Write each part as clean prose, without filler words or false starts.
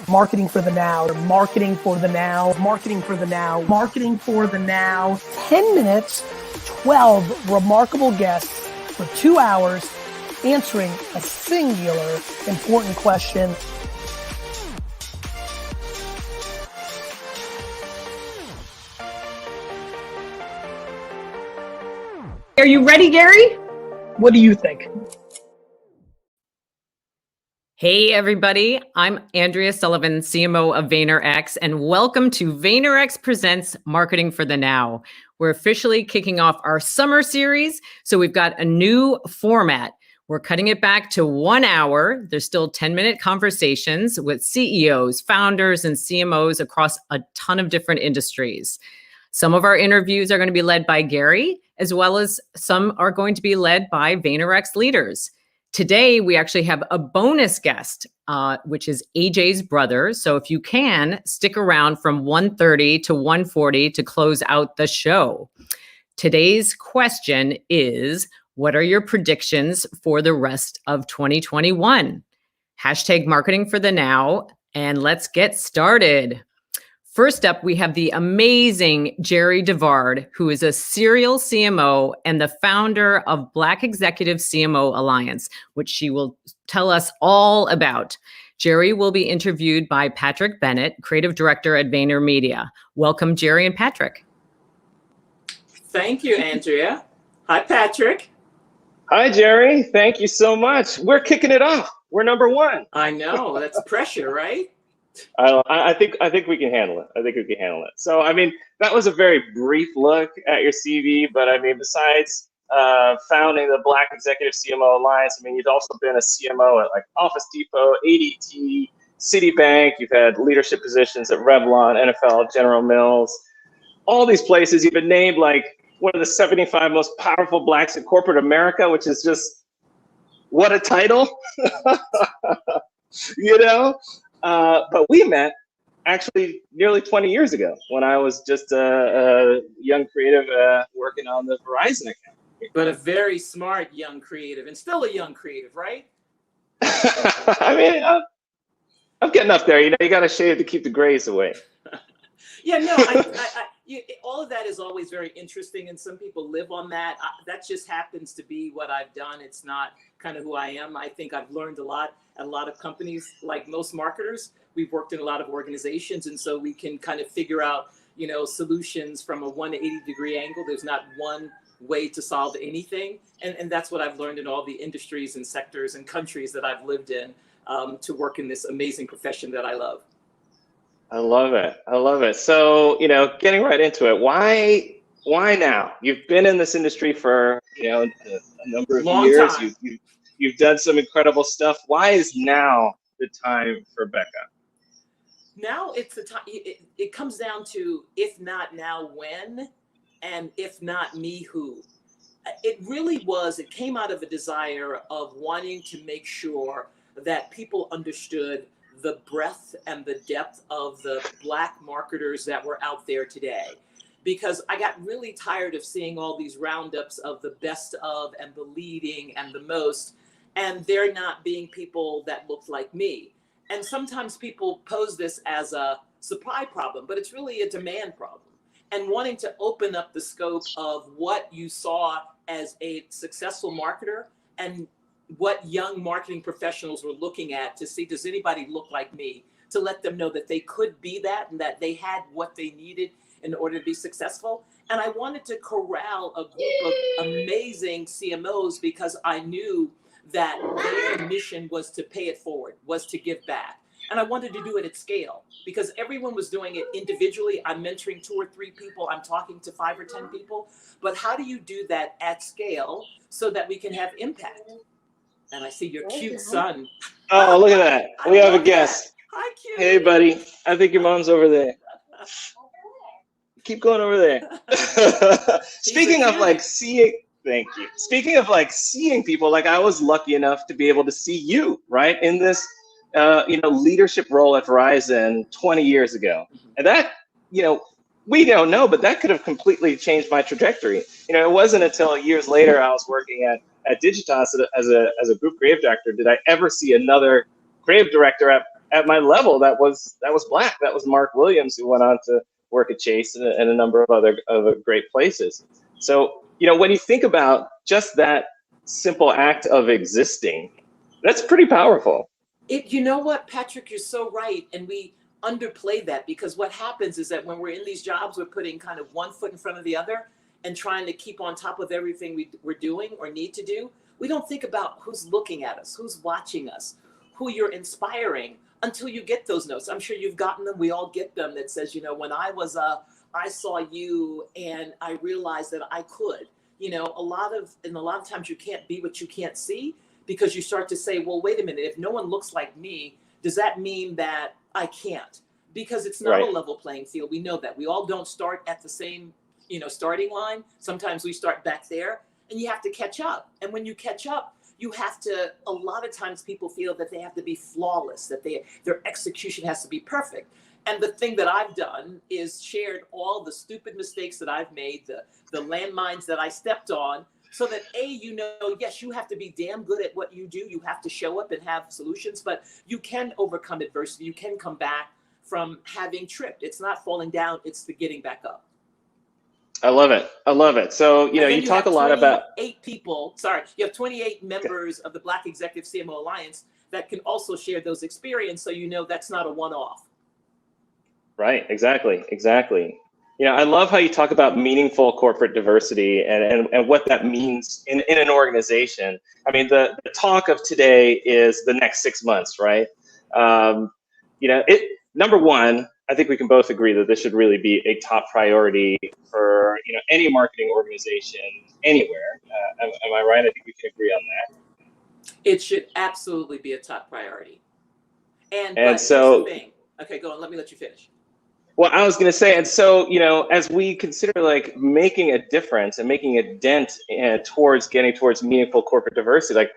Marketing for the now, marketing for the now, marketing for the now, marketing for the now. 10 minutes, 12 remarkable guests for 2 hours answering a singular important question. Are you ready, Gary? What do you think? Hey, everybody. I'm Andrea Sullivan, CMO of VaynerX, and welcome to VaynerX Presents Marketing for the Now. We're officially kicking off our summer series, so we've got a new format. We're cutting it back to 1 hour. There's still 10-minute conversations with CEOs, founders, and CMOs across a ton of different industries. Some of our interviews are going to be led by Gary, as well as some are going to be led by VaynerX leaders. Today, we actually have a bonus guest, which is AJ's brother. So if you can, stick around from 1:30 to 1:40 to close out the show. Today's question is, what are your predictions for the rest of 2021? Hashtag marketing for the now, and let's get started. First up, we have the amazing Jerry DeVard, who is a serial CMO and the founder of Black Executive CMO Alliance, which she will tell us all about. Jerry will be interviewed by Patrick Bennett, creative director at VaynerMedia. Welcome, Jerry and Patrick. Thank you, Andrea. Hi, Patrick. Hi, Jerry. Thank you so much. We're kicking it off. We're number one. I know, that's pressure, right? I think we can handle it. I think we can handle it. So, I mean, that was a very brief look at your CV, but I mean, besides founding the Black Executive CMO Alliance, I mean, you've also been a CMO at like Office Depot, ADT, Citibank. You've had leadership positions at Revlon, NFL, General Mills, all these places. You've been named like one of the 75 most powerful Blacks in corporate America, which is just, what a title, you know? But we met actually nearly 20 years ago when I was just a young creative working on the Verizon account. But a very smart young creative and still a young creative, right? I mean, I'm getting up there. You know, you got to shave to keep the grays away. Yeah, no, all of that is always very interesting, and some people live on that. That just happens to be what I've done. It's not kind of who I am. I think I've learned a lot at a lot of companies. Like most marketers, we've worked in a lot of organizations, and so we can kind of figure out, you know, solutions from a 180-degree angle. There's not one way to solve anything, and that's what I've learned in all the industries and sectors and countries that I've lived in to work in this amazing profession that I love. I love it. I love it. So, you know, getting right into it, why now? You've been in this industry for, you know, a number of years. You've done some incredible stuff. Why is now the time for Becca? Now it's the time. It comes down to, if not now, when, and if not me, who. It really was. It came out of a desire of wanting to make sure that people understood the breadth and the depth of the Black marketers that were out there today. Because I got really tired of seeing all these roundups of the best of and the leading and the most, and there not being people that looked like me. And sometimes people pose this as a supply problem, but it's really a demand problem. And wanting to open up the scope of what you saw as a successful marketer and what young marketing professionals were looking at to see, does anybody look like me? To let them know that they could be that and that they had what they needed in order to be successful. And I wanted to corral a group of amazing CMOs because I knew that their mission was to pay it forward, was to give back. And I wanted to do it at scale because everyone was doing it individually. I'm mentoring 2 or 3 people. I'm talking to 5 or 10 people. But how do you do that at scale so that we can have impact? And I see your cute son. Oh, look at that. We have a guest. Hi, cute. Hey, buddy. I think your mom's over there. Keep going over there. Speaking of like seeing, thank you. Speaking of like seeing people, like I was lucky enough to be able to see you, right, in this, you know, leadership role at Verizon 20 years ago. And that, you know, we don't know, but that could have completely changed my trajectory. You know, it wasn't until years later I was working at Digitas as a group creative director did I ever see another creative director at at my level that was Black. That was Mark Williams, who went on to work at Chase and a number of other great places. So, you know, when you think about just that simple act of existing, that's pretty powerful. You know what, Patrick, you're so right. And we underplay that, because what happens is that when we're in these jobs, we're putting kind of one foot in front of the other and trying to keep on top of everything we're doing or need to do. We don't think about who's looking at us, who's watching us, who you're inspiring, until you get those notes. I'm sure you've gotten them. We all get them that says, you know, when I saw you and I realized that I could. You know, a lot of times you can't be what you can't see, because you start to say, well, wait a minute, if no one looks like me, does that mean that I can't? Because it's not a level playing field. We know that. We all don't start at the same, you know, starting line. Sometimes we start back there, and you have to catch up. And when you catch up, you have to, a lot of times people feel that they have to be flawless, that their execution has to be perfect. And the thing that I've done is shared all the stupid mistakes that I've made, the landmines that I stepped on, so that you know, yes, you have to be damn good at what you do. You have to show up and have solutions, but you can overcome adversity. You can come back from having tripped. It's not falling down, it's the getting back up. I love it. I love it. So, you know, you talk a lot about 8 people. Sorry, you have 28 members of the Black Executive CMO Alliance that can also share those experiences. So, you know, that's not a one-off. Right. Exactly. Exactly. You know, I love how you talk about meaningful corporate diversity and what that means in an organization. I mean, the talk of today is the next 6 months, right? You know, number one, I think we can both agree that this should really be a top priority for, you know, any marketing organization anywhere. Am I right? I think we can agree on that. It should absolutely be a top priority. And so, here's the thing. Okay, go on. Let me let you finish. Well, I was going to say, and so, you know, as we consider like making a difference and making a dent towards getting towards meaningful corporate diversity, like,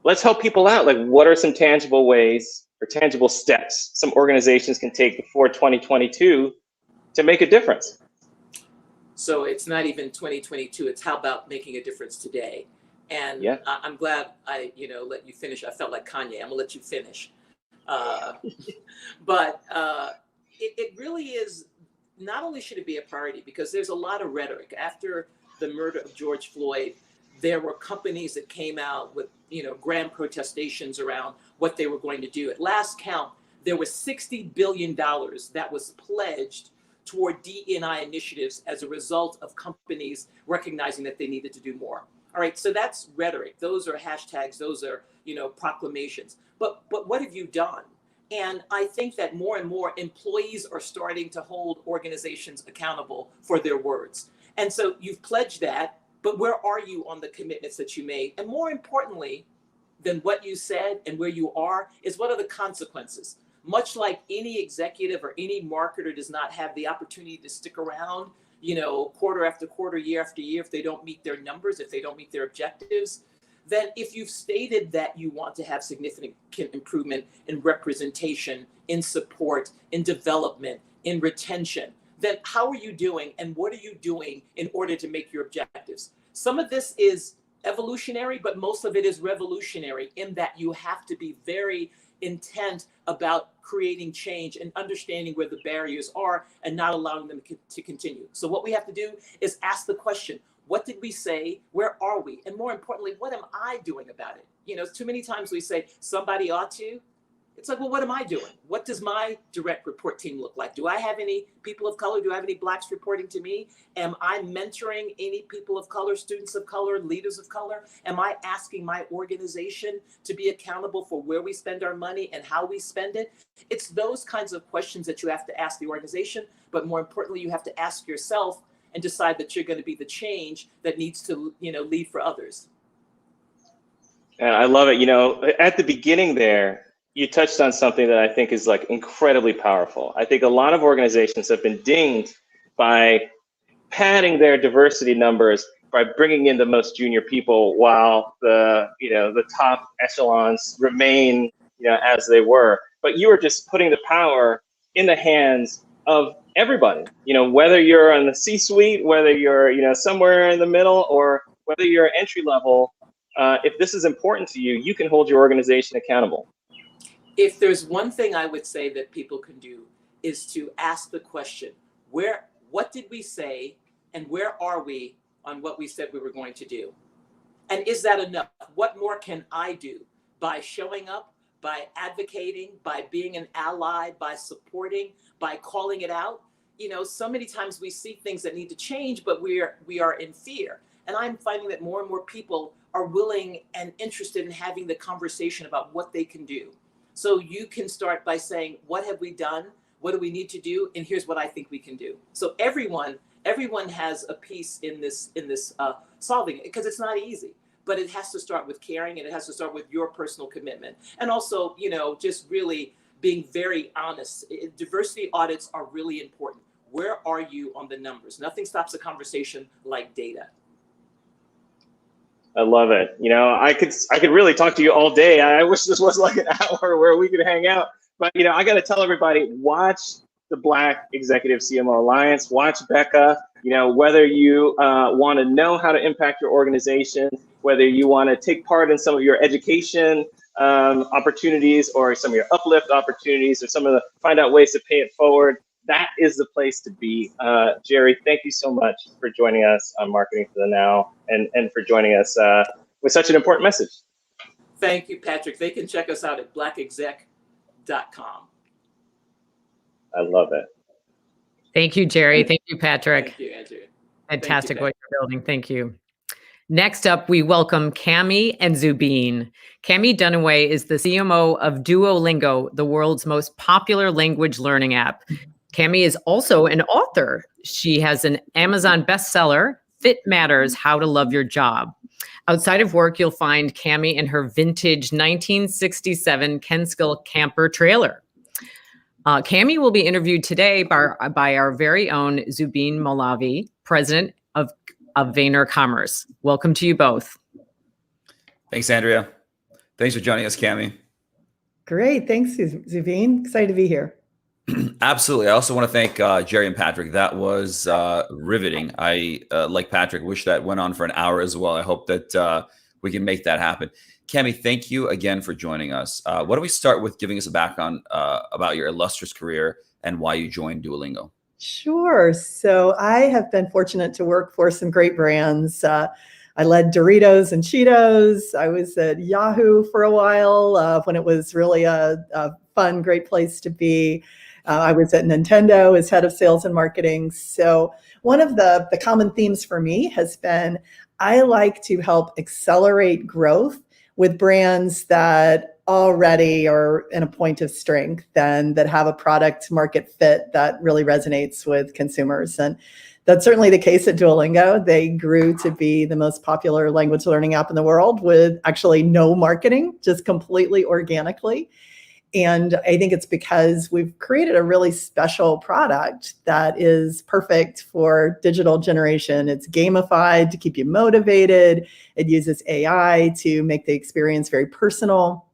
let's help people out. Like, what are some tangible ways or tangible steps some organizations can take before 2022 to make a difference? So it's not even 2022. It's how about making a difference today? And yeah. I'm glad I, you know, let you finish. I felt like Kanye. I'm gonna let you finish. But it really is, not only should it be a priority, because there's a lot of rhetoric. After the murder of George Floyd, there were companies that came out with, you know, grand protestations around what they were going to do. At last count, there was $60 billion that was pledged toward DE&I initiatives as a result of companies recognizing that they needed to do more. All right, so that's rhetoric. Those are hashtags. Those are, you know, proclamations. But what have you done? And I think that more and more employees are starting to hold organizations accountable for their words. And so you've pledged that, but where are you on the commitments that you made? And more importantly than what you said and where you are is, what are the consequences? Much like any executive or any marketer does not have the opportunity to stick around, you know, quarter after quarter, year after year, if they don't meet their numbers, if they don't meet their objectives, then if you've stated that you want to have significant improvement in representation, in support, in development, in retention, then how are you doing and what are you doing in order to make your objectives? Some of this is evolutionary, but most of it is revolutionary, in that you have to be very intent about creating change and understanding where the barriers are and not allowing them to continue. So what we have to do is ask the question, what did we say? Where are we? And more importantly, what am I doing about it? You know, too many times we say somebody ought to. It's like, well, what am I doing? What does my direct report team look like? Do I have any people of color? Do I have any Blacks reporting to me? Am I mentoring any people of color, students of color, leaders of color? Am I asking my organization to be accountable for where we spend our money and how we spend it? It's those kinds of questions that you have to ask the organization, but more importantly, you have to ask yourself and decide that you're going to be the change that needs to, you know, lead for others. And I love it. You know, at the beginning there, you touched on something that I think is like incredibly powerful. I think a lot of organizations have been dinged by padding their diversity numbers by bringing in the most junior people while the top echelons remain, you know, as they were. But you are just putting the power in the hands of everybody, you know, whether you're on the C-suite, whether you're, you know, somewhere in the middle, or whether you're entry level. If this is important to you, you can hold your organization accountable. If there's one thing I would say that people can do is to ask the question, what did we say and where are we on what we said we were going to do? And is that enough? What more can I do by showing up, by advocating, by being an ally, by supporting, by calling it out? So many times we see things that need to change, but we are in fear. And I'm finding that more and more people are willing and interested in having the conversation about what they can do. So you can start by saying, what have we done? What do we need to do? And here's what I think we can do. So everyone has a piece in this solving it, because it's not easy, but it has to start with caring, and it has to start with your personal commitment. And also, just really being very honest. Diversity audits are really important. Where are you on the numbers? Nothing stops a conversation like data. I love it. I could really talk to you all day. I wish this was like an hour where we could hang out. But I got to tell everybody, watch the Black Executive CMO Alliance. Watch Becca. Whether you want to know how to impact your organization, whether you want to take part in some of your education opportunities, or some of your uplift opportunities, or find out ways to pay it forward. That is the place to be. Jerry, thank you so much for joining us on Marketing for the Now, and for joining us with such an important message. Thank you, Patrick. They can check us out at blackexec.com. I love it. Thank you, Jerry. Thank you, Patrick. Thank you, Andrew. Fantastic what you're building. Thank you. Next up, we welcome Cami and Zubin. Cami Dunaway is the CMO of Duolingo, the world's most popular language learning app. Cami is also an author. She has an Amazon bestseller, Fit Matters: How to Love Your Job. Outside of work, you'll find Cami in her vintage 1967 Catskill camper trailer. Cami will be interviewed today by our very own Zubin Malavi, president of VaynerCommerce. Welcome to you both. Thanks, Andrea. Thanks for joining us, Cami. Great. Thanks, Zubin. Excited to be here. Absolutely. I also want to thank Jerry and Patrick. That was riveting. I, like Patrick, wish that went on for an hour as well. I hope that we can make that happen. Cami, thank you again for joining us. Why don't we start with giving us a background about your illustrious career and why you joined Duolingo? Sure. So I have been fortunate to work for some great brands. I led Doritos and Cheetos. I was at Yahoo for a while when it was really a fun, great place to be. I was at Nintendo as head of sales and marketing. So one of the common themes for me has been I like to help accelerate growth with brands that already are in a point of strength and that have a product market fit that really resonates with consumers. And that's certainly the case at Duolingo. They grew to be the most popular language learning app in the world with actually no marketing, just completely organically. And I think it's because we've created a really special product that is perfect for digital generation. It's gamified to keep you motivated. It uses AI to make the experience very personal.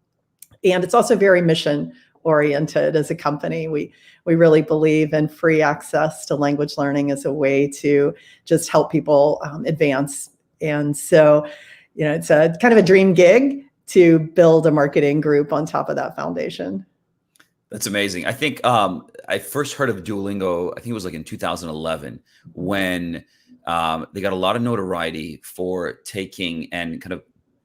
And it's also very mission oriented as a company. We really believe in free access to language learning as a way to just help people advance. And so, it's a kind of a dream gig to build a marketing group on top of that foundation. That's amazing. I think I first heard of Duolingo, I think it was like in 2011, when they got a lot of notoriety for taking and kind of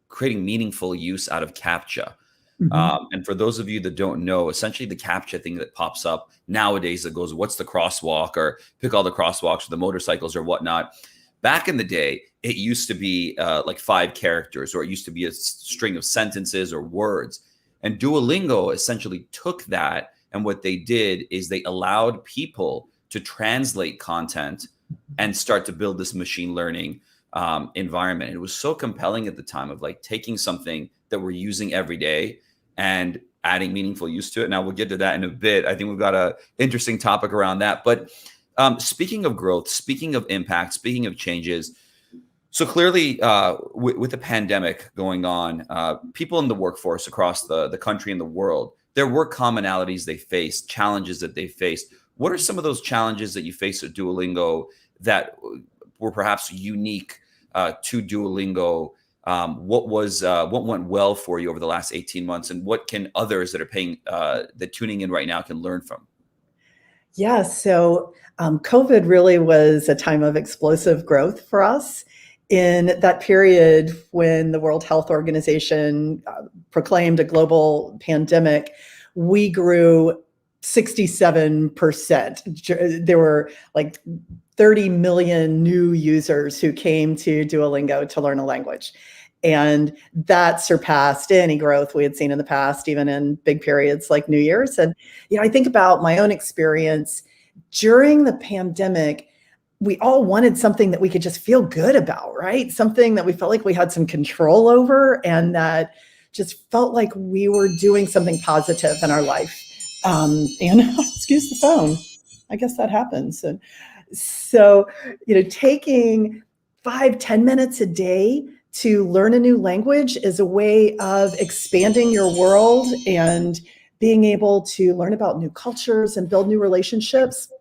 creating meaningful use out of CAPTCHA. Mm-hmm. And for those of you that don't know, essentially the CAPTCHA thing that pops up nowadays that goes, what's the crosswalk, or pick all the crosswalks for the motorcycles or whatnot. Back in the day, it used to be like 5 characters, or it used to be a string of sentences or words. And Duolingo essentially took that, and what they did is they allowed people to translate content and start to build this machine learning environment. And it was so compelling at the time of like taking something that we're using every day and adding meaningful use to it. Now we'll get to that in a bit. I think we've got an interesting topic around that. But speaking of growth, speaking of impact, speaking of changes, so clearly with the pandemic going on, people in the workforce across the country and the world, there were commonalities they faced, challenges that they faced. What are some of those challenges that you face at Duolingo that were perhaps unique to Duolingo what went well for you over the last 18 months, and what can others that are tuning in right now can learn from? Yeah, so COVID really was a time of explosive growth for us. In that period when the World Health Organization proclaimed a global pandemic, we grew 67%. There were like 30 million new users who came to Duolingo to learn a language. And that surpassed any growth we had seen in the past, even in big periods like New Year's. And, I think about my own experience during the pandemic. We all wanted something that we could just feel good about, right? Something that we felt like we had some control over and that just felt like we were doing something positive in our life. And excuse the phone. I guess that happens. And so, taking 5-10 minutes a day to learn a new language is a way of expanding your world and being able to learn about new cultures and build new relationships.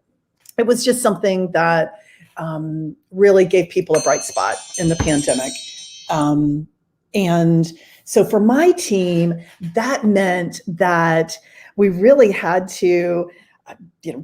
It was just something that really gave people a bright spot in the pandemic. And so for my team, that meant that we really had to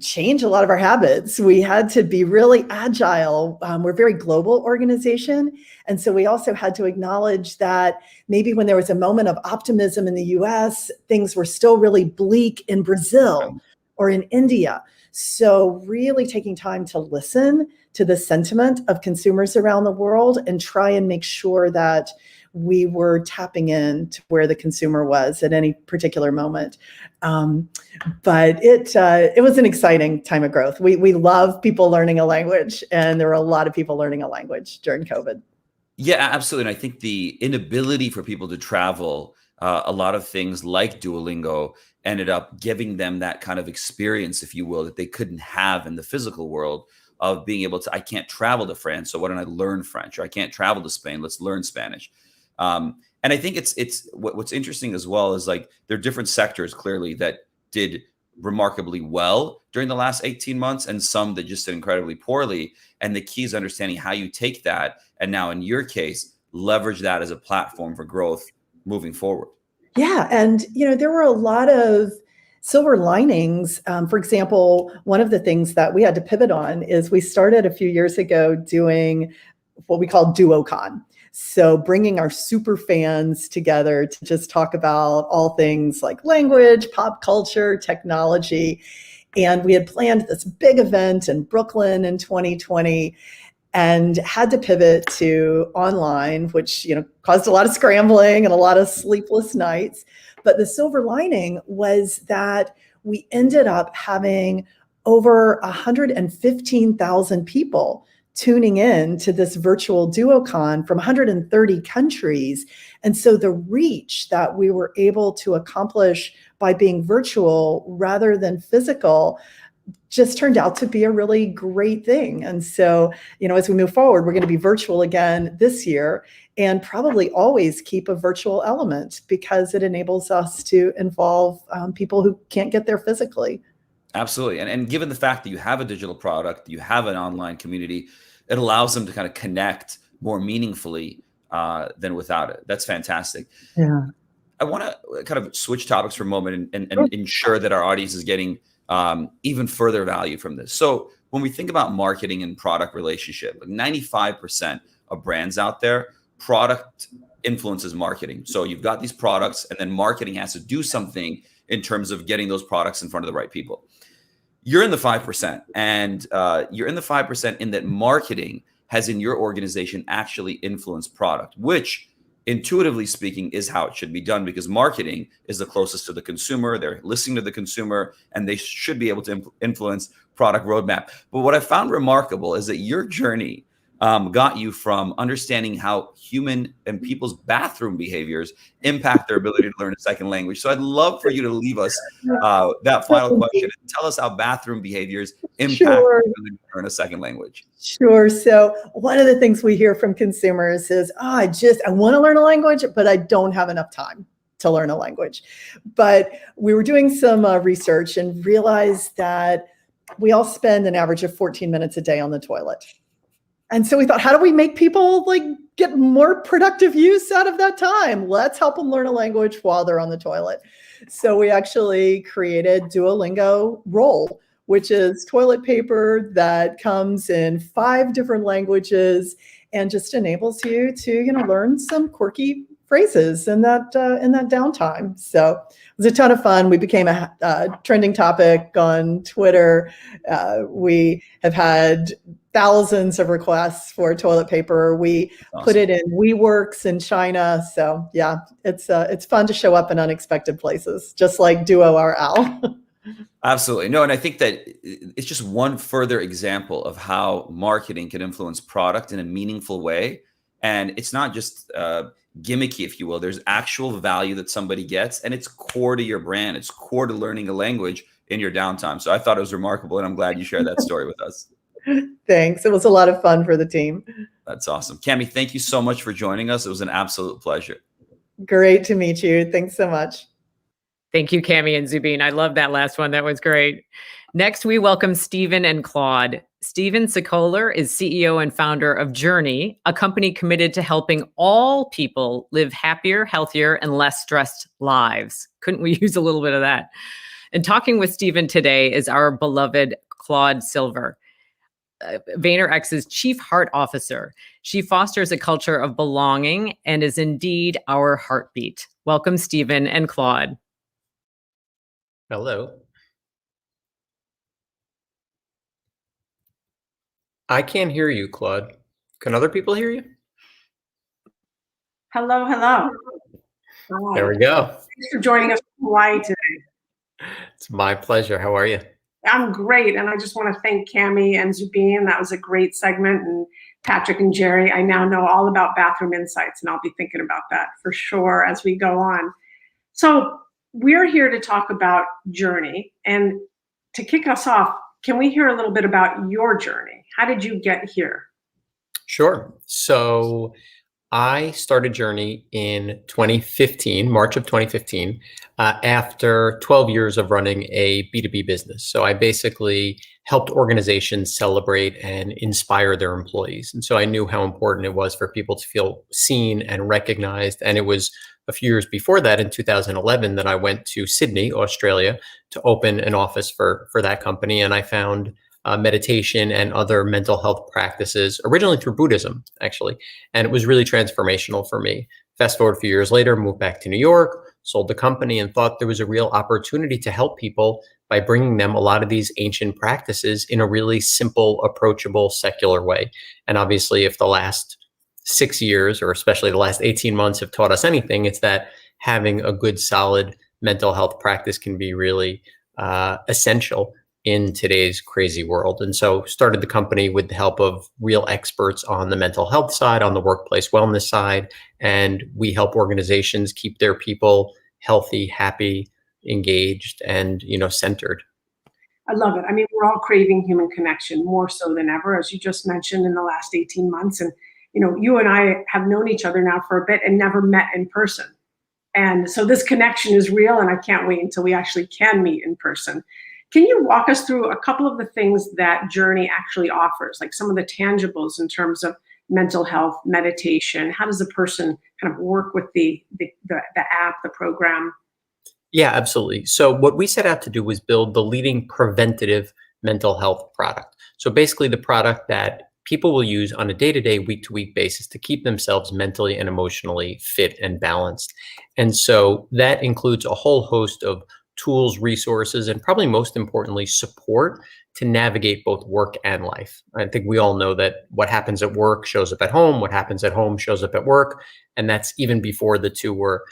change a lot of our habits. We had to be really agile. We're a very global organization. And so we also had to acknowledge that maybe when there was a moment of optimism in the US, things were still really bleak in Brazil or in India. So really taking time to listen to the sentiment of consumers around the world and try and make sure that we were tapping in to where the consumer was at any particular moment. But it was an exciting time of growth. We love people learning a language, and there were a lot of people learning a language during COVID. Yeah, absolutely. And I think the inability for people to travel, a lot of things like Duolingo ended up giving them that kind of experience, if you will, that they couldn't have in the physical world of being able to, I can't travel to France, so why don't I learn French? Or I can't travel to Spain, let's learn Spanish. And I think it's what's interesting as well is like there are different sectors clearly that did remarkably well during the last 18 months and some that just did incredibly poorly. And the key is understanding how you take that and now in your case, leverage that as a platform for growth moving forward. Yeah. And, there were a lot of silver linings. For example, one of the things that we had to pivot on is we started a few years ago doing what we call DuoCon. So bringing our super fans together to just talk about all things like language, pop culture, technology. And we had planned this big event in Brooklyn in 2020 and had to pivot to online, which, caused a lot of scrambling and a lot of sleepless nights. But the silver lining was that we ended up having over 115,000 people tuning in to this virtual DuoCon from 130 countries. And so the reach that we were able to accomplish by being virtual rather than physical just turned out to be a really great thing. And so, as we move forward, we're going to be virtual again this year and probably always keep a virtual element because it enables us to involve people who can't get there physically. Absolutely. And given the fact that you have a digital product, you have an online community, it allows them to kind of connect more meaningfully than without it. That's fantastic. Yeah. I want to kind of switch topics for a moment and ensure that our audience is getting even further value from this. So when we think about marketing and product relationship, like 95% of brands out there, product influences marketing. So you've got these products and then marketing has to do something in terms of getting those products in front of the right people. You're in the 5%, and you're in the 5% in that marketing has in your organization actually influenced product, which intuitively speaking is how it should be done because marketing is the closest to the consumer. They're listening to the consumer and they should be able to influence product roadmap. But what I found remarkable is that your journey got you from understanding how human and people's bathroom behaviors impact their ability to learn a second language. So I'd love for you to leave us that final question and tell us how bathroom behaviors impact your ability to learn a second language. Sure. So one of the things we hear from consumers is, I want to learn a language, but I don't have enough time to learn a language. But we were doing some research and realized that we all spend an average of 14 minutes a day on the toilet. And so we thought, how do we make people like get more productive use out of that time? Let's help them learn a language while they're on the toilet. So we actually created Duolingo Roll, which is toilet paper that comes in 5 different languages and just enables you to, learn some quirky phrases in that downtime. So it was a ton of fun. We became a trending topic on Twitter. We have had thousands of requests for toilet paper. We put it in WeWorks in China. So yeah, it's fun to show up in unexpected places, just like Duo our Owl. Absolutely. No, and I think that it's just one further example of how marketing can influence product in a meaningful way. And it's not just gimmicky, if you will. There's actual value that somebody gets, and it's core to your brand. It's core to learning a language in your downtime. So I thought it was remarkable, and I'm glad you shared that story with us. Thanks. It was a lot of fun for the team. That's awesome. Cami, thank you so much for joining us. It was an absolute pleasure. Great to meet you. Thanks so much. Thank you, Cami and Zubin. I love that last one. That was great. Next, we welcome Stephen and Claude. Stephen Sikoler is CEO and founder of Journey, a company committed to helping all people live happier, healthier, and less stressed lives. Couldn't we use a little bit of that? And talking with Stephen today is our beloved Claude Silver, VaynerX's Chief Heart Officer. She fosters a culture of belonging and is indeed our heartbeat. Welcome, Stephen and Claude. Hello. I can't hear you, Claude. Can other people hear you? Hello, hello. There we go. Thanks for joining us from Hawaii today. It's my pleasure. How are you? I'm great, and I just want to thank Cami and Zubin. That was a great segment, and Patrick and Jerry. I now know all about bathroom insights, and I'll be thinking about that for sure as we go on. So we're here to talk about Journey, and to kick us off, can we hear a little bit about your journey? How did you get here? Sure. So I started Journey in 2015, March of 2015, after 12 years of running a B2B business. So I basically helped organizations celebrate and inspire their employees. And so I knew how important it was for people to feel seen and recognized. And it was a few years before that, in 2011, that I went to Sydney, Australia, to open an office for that company. And I found meditation and other mental health practices, originally through Buddhism, actually. And it was really transformational for me. Fast forward a few years later, moved back to New York, sold the company, and thought there was a real opportunity to help people by bringing them a lot of these ancient practices in a really simple, approachable, secular way. And obviously, if the last 6 years, or especially the last 18 months, have taught us anything, it's that having a good, solid mental health practice can be really essential in today's crazy world. And so started the company with the help of real experts on the mental health side, on the workplace wellness side. And we help organizations keep their people healthy, happy, engaged, and, centered. I love it. I mean, we're all craving human connection more so than ever, as you just mentioned, in the last 18 months. And, you and I have known each other now for a bit and never met in person. And so this connection is real, and I can't wait until we actually can meet in person. Can you walk us through a couple of the things that Journey actually offers, like some of the tangibles in terms of mental health, meditation? How does a person kind of work with the app, the program? Yeah, absolutely. So what we set out to do was build the leading preventative mental health product. So basically the product that people will use on a day-to-day, week-to-week basis to keep themselves mentally and emotionally fit and balanced. And so that includes a whole host of tools, resources, and probably most importantly, support to navigate both work and life. I think we all know that what happens at work shows up at home, what happens at home shows up at work. And that's even before the two were,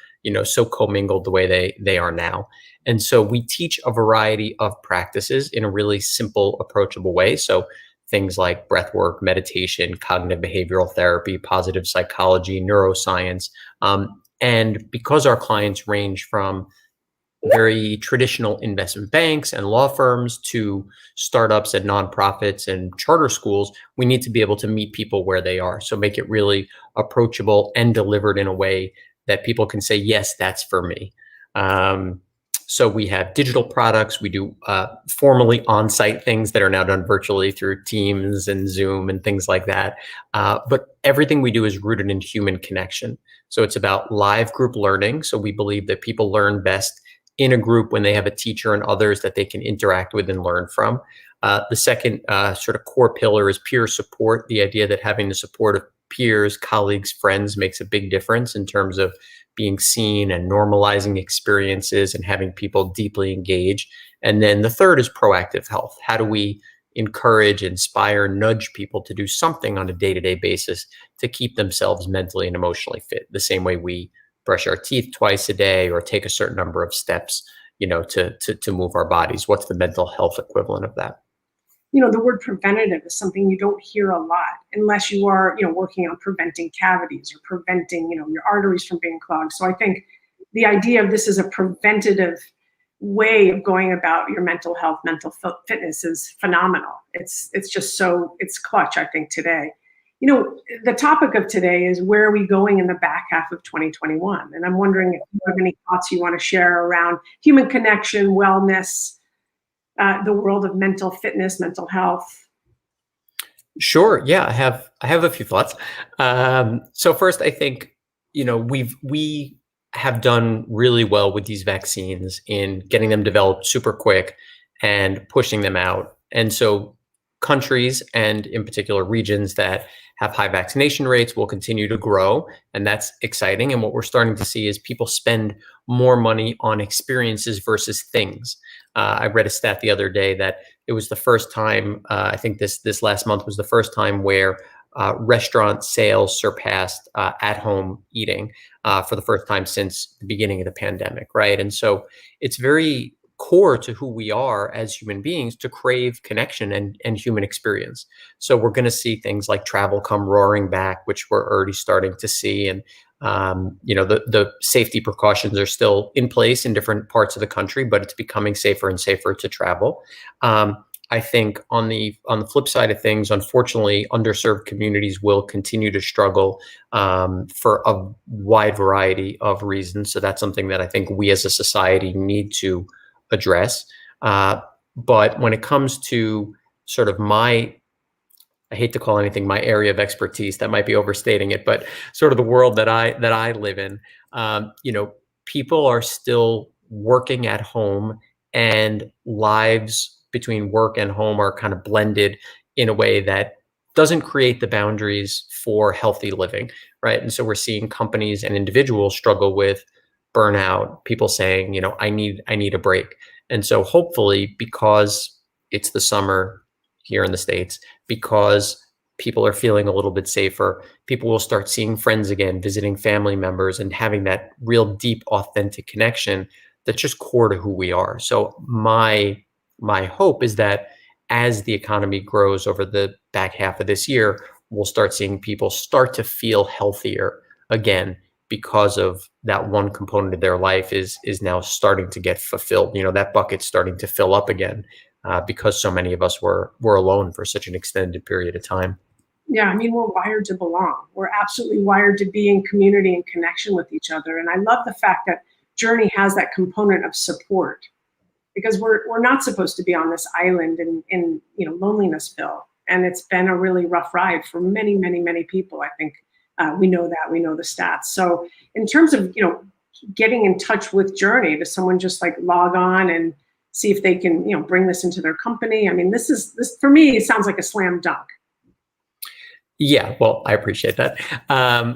so commingled the way they are now. And so we teach a variety of practices in a really simple, approachable way. So things like breath work, meditation, cognitive behavioral therapy, positive psychology, neuroscience. And because our clients range from very traditional investment banks and law firms to startups and nonprofits and charter schools, we need to be able to meet people where they are. So make it really approachable and delivered in a way that people can say, yes, that's for me. So we have digital products. We do formally on-site things that are now done virtually through Teams and Zoom and things like that. But everything we do is rooted in human connection. So it's about live group learning. So we believe that people learn best in a group when they have a teacher and others that they can interact with and learn from. The second sort of core pillar is peer support, the idea that having the support of peers, colleagues, friends makes a big difference in terms of being seen and normalizing experiences and having people deeply engage. And then the third is proactive health. How do we encourage, inspire, nudge people to do something on a day-to-day basis to keep themselves mentally and emotionally fit, the same way we brush our teeth twice a day or take a certain number of steps, to move our bodies? What's the mental health equivalent of that? The word preventative is something you don't hear a lot unless you are, working on preventing cavities or preventing, your arteries from being clogged. So I think the idea of this is a preventative way of going about your mental health, mental fitness is phenomenal. It's just it's clutch, I think, today. The topic of today is where are we going in the back half of 2021? And I'm wondering if you have any thoughts you want to share around human connection, wellness, the world of mental fitness, mental health. Sure. Yeah, I have a few thoughts. So first, I think, we have done really well with these vaccines in getting them developed super quick and pushing them out. And so countries, and in particular regions that have high vaccination rates, will continue to grow. And that's exciting. And what we're starting to see is people spend more money on experiences versus things. I read a stat the other day that it was the first time, I think this last month was the first time where restaurant sales surpassed at-home eating for the first time since the beginning of the pandemic, right? And so it's very core to who we are as human beings to crave connection and human experience. So we're going to see things like travel come roaring back, which we're already starting to see. And the safety precautions are still in place in different parts of the country, but it's becoming safer and safer to travel. I think on the flip side of things, unfortunately, underserved communities will continue to struggle for a wide variety of reasons. So that's something that I think we as a society need to address. But when it comes to sort of I hate to call anything my area of expertise, that might be overstating it, but sort of the world that I live in, people are still working at home, and lives between work and home are kind of blended in a way that doesn't create the boundaries for healthy living, right? And so we're seeing companies and individuals struggle with burnout, people saying, I need a break. And so hopefully, because it's the summer here in the States, because people are feeling a little bit safer, people will start seeing friends again, visiting family members, and having that real deep, authentic connection that's just core to who we are. So my hope is that as the economy grows over the back half of this year, we'll start seeing people start to feel healthier again, because of that one component of their life is now starting to get fulfilled. That bucket's starting to fill up again. Because so many of us were alone for such an extended period of time. Yeah, we're wired to belong. We're absolutely wired to be in community and connection with each other. And I love the fact that Journey has that component of support, because we're not supposed to be on this island in lonelinessville. And it's been a really rough ride for many, many, many people. I think we know that. We know the stats. So in terms of getting in touch with Journey, does someone just like log on and see if they can, bring this into their company? This for me, it sounds like a slam dunk. Yeah, well, I appreciate that.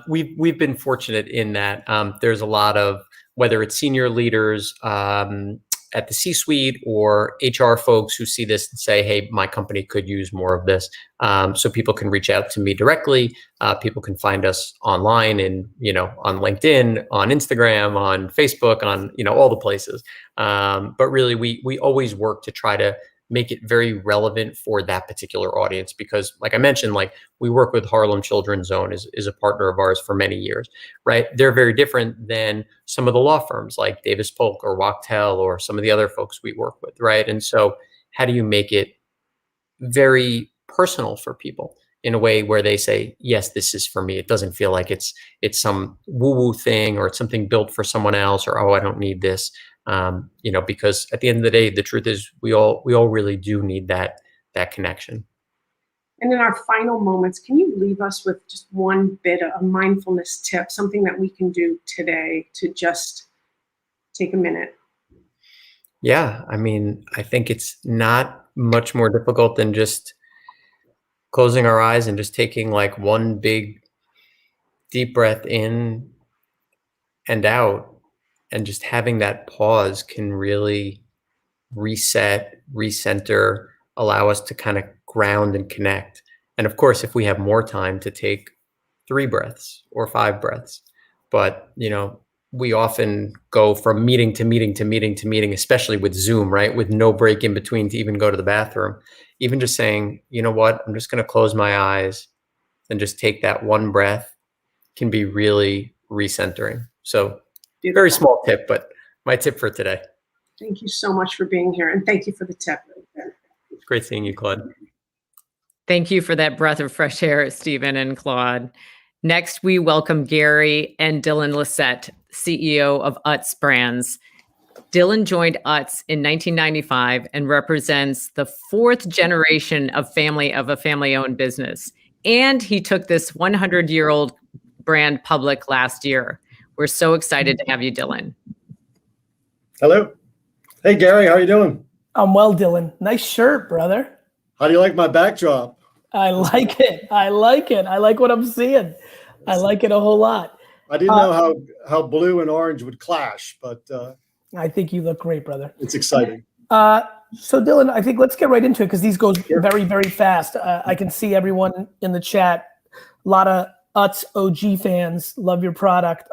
We've been fortunate in that there's a lot of, whether it's senior leaders at the C-suite or HR folks who see this and say, hey, my company could use more of this. So people can reach out to me directly. People can find us online and, on LinkedIn, on Instagram, on Facebook, on, all the places. But really, we always work to try to make it very relevant for that particular audience, because like I mentioned, we work with Harlem Children's Zone is a partner of ours for many years, right? They're very different than some of the law firms like Davis Polk or Wachtell or some of the other folks we work with, right? And so how do you make it very personal for people in a way where they say, yes, this is for me. It doesn't feel like it's some woo-woo thing, or it's something built for someone else, or, oh, I don't need this. because at the end of the day, the truth is we all really do need that connection. And in our final moments, can you leave us with just one bit of a mindfulness tip, something that we can do today to just take a minute? Yeah, I mean, I think it's not much more difficult than just closing our eyes and just taking like one big deep breath in and out, and just having that pause can really reset, recenter, allow us to kind of ground and connect. And of course, if we have more time, to take 3 breaths or 5 breaths. But, we often go from meeting to meeting to meeting to meeting, especially with Zoom, right? With no break in between to even go to the bathroom. Even just saying, you know what, I'm just going to close my eyes and just take that one breath can be really recentering. So very small tip, but my tip for today. Thank you so much for being here. And thank you for the tip. It's great seeing you, Claude. Thank you for that breath of fresh air, Stephen and Claude. Next, we welcome Gary and Dylan Lissette, CEO of Utts Brands. Dylan joined Utts in 1995 and represents the 4th generation of a family-owned business. And he took this 100-year-old brand public last year. We're so excited to have you, Dylan. Hello. Hey, Gary, how are you doing? I'm well, Dylan. Nice shirt, brother. How do you like my backdrop? I like it. I like what I'm seeing. I like it a whole lot. I didn't know how blue and orange would clash, but I think you look great, brother. it's exciting. So Dylan, I think let's get right into it because these go very, very fast. I can see everyone in the chat. A lot of Utts OG fans love your product.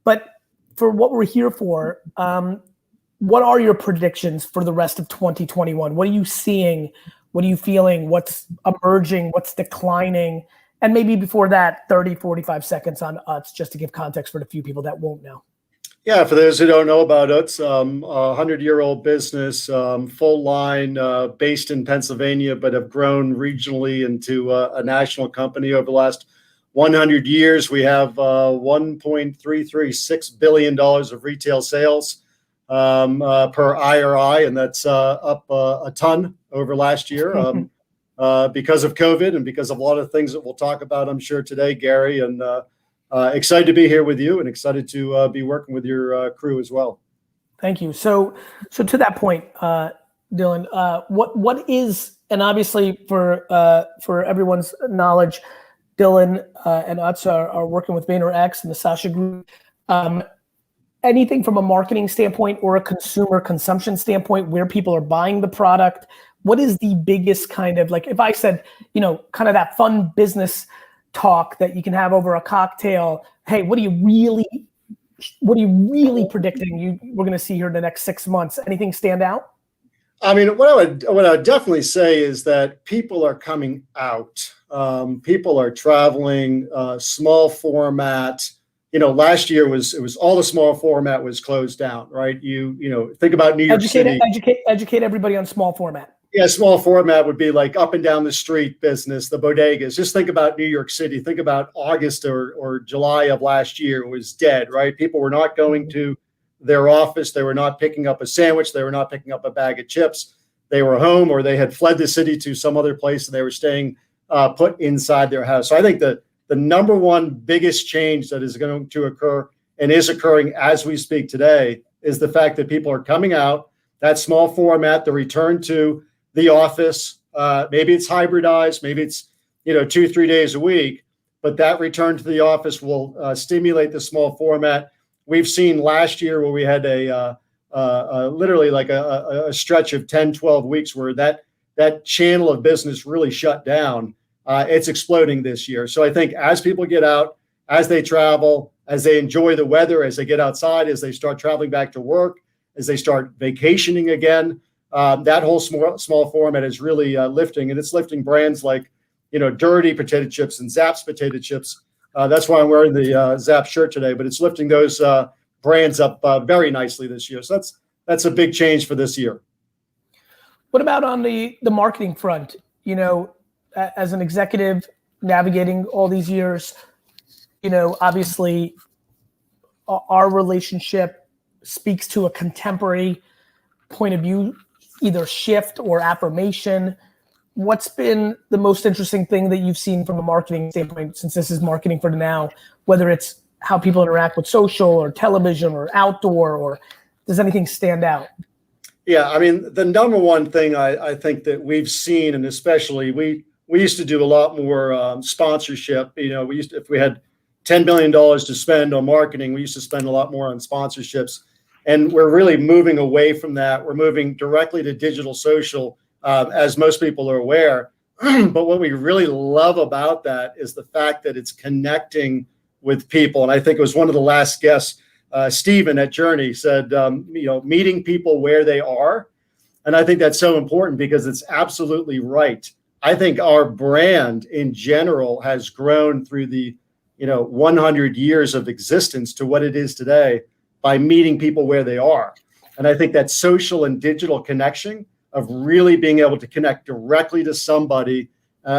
But for what we're here for, what are your predictions for the rest of 2021? What are you seeing? What are you feeling? What's emerging? What's declining? And maybe before that, 30, 45 seconds on Utts, just to give context for the few people that won't know. Yeah, for those who don't know about Utts, a 100-year-old business, full line, based in Pennsylvania, but have grown regionally into a national company over the last 100 years. We have $1.336 billion of retail sales per IRI, and that's up a ton over last year because of COVID and because of a lot of things that we'll talk about, I'm sure, today, Gary. And excited to be here with you and excited to be working with your crew as well. Thank you. So to that point, Dylan, what is, and obviously for everyone's knowledge, Dylan and Utts are working with VaynerX and the Sasha Group. Anything from a marketing standpoint or a consumer consumption standpoint, where people are buying the product, what is the biggest kind of, like if I said, kind of that fun business talk that you can have over a cocktail, hey, what are you really predicting we're going to see here in the next 6 months? Anything stand out? I mean, what I would definitely say is that people are coming out. People are traveling, small format. Last year it was all the small format was closed down, right? Think about New York City. Educate everybody on small format. Yeah, small format would be like up and down the street business, the bodegas. Just think about New York City. Think about August or July of last year. It was dead, right? People were not going to their office. They were not picking up a sandwich. They were not picking up a bag of chips. They were home, or they had fled the city to some other place and they were staying put inside their house. So I think the number one biggest change that is going to occur and is occurring as we speak today is the fact that people are coming out, that small format, the return to the office. Maybe it's hybridized, maybe it's 2-3 days a week, but that return to the office will stimulate the small format. We've seen last year where we had literally like a stretch of 10-12 weeks where that channel of business really shut down. It's exploding this year. So I think as people get out, as they travel, as they enjoy the weather, as they get outside, as they start traveling back to work, as they start vacationing again, that whole small format is really lifting, and it's lifting brands like, Dirty potato chips and Zapp's potato chips. That's why I'm wearing the Zapp shirt today, but it's lifting those brands up very nicely this year. So that's a big change for this year. What about on the marketing front? As an executive navigating all these years, obviously our relationship speaks to a contemporary point of view, either shift or affirmation. What's been the most interesting thing that you've seen from a marketing standpoint, since this is marketing for the now, whether it's how people interact with social or television or outdoor, or does anything stand out? Yeah, I mean, the number one thing I think that we've seen, and especially we used to do a lot more sponsorship. You know, if we had $10 million to spend on marketing, we used to spend a lot more on sponsorships. And we're really moving away from that. We're moving directly to digital social, as most people are aware. But what we really love about that is the fact that it's connecting with people. And I think it was one of the last guests, Stephen at Journey, said, meeting people where they are. And I think that's so important because it's absolutely right. I think our brand in general has grown through the 100 years of existence to what it is today by meeting people where they are. And I think that social and digital connection of really being able to connect directly to somebody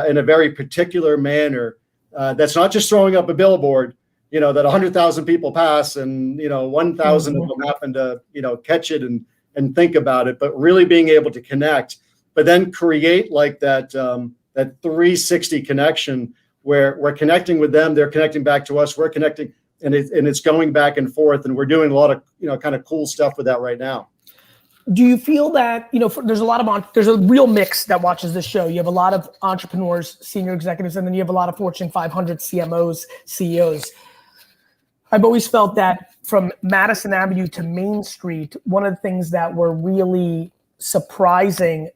in a very particular manner, that's not just throwing up a billboard, that 100,000 people pass and 1,000 of them happen to catch it and think about it, but really being able to connect, but then create like that 360 connection where we're connecting with them, they're connecting back to us, we're connecting, and it's going back and forth, and we're doing a lot of kind of cool stuff with that right now. Do you feel that there's a real mix that watches this show? You have a lot of entrepreneurs, senior executives, and then you have a lot of Fortune 500 CMOs, CEOs. I've always felt that from Madison Avenue to Main Street, one of the things that were really surprising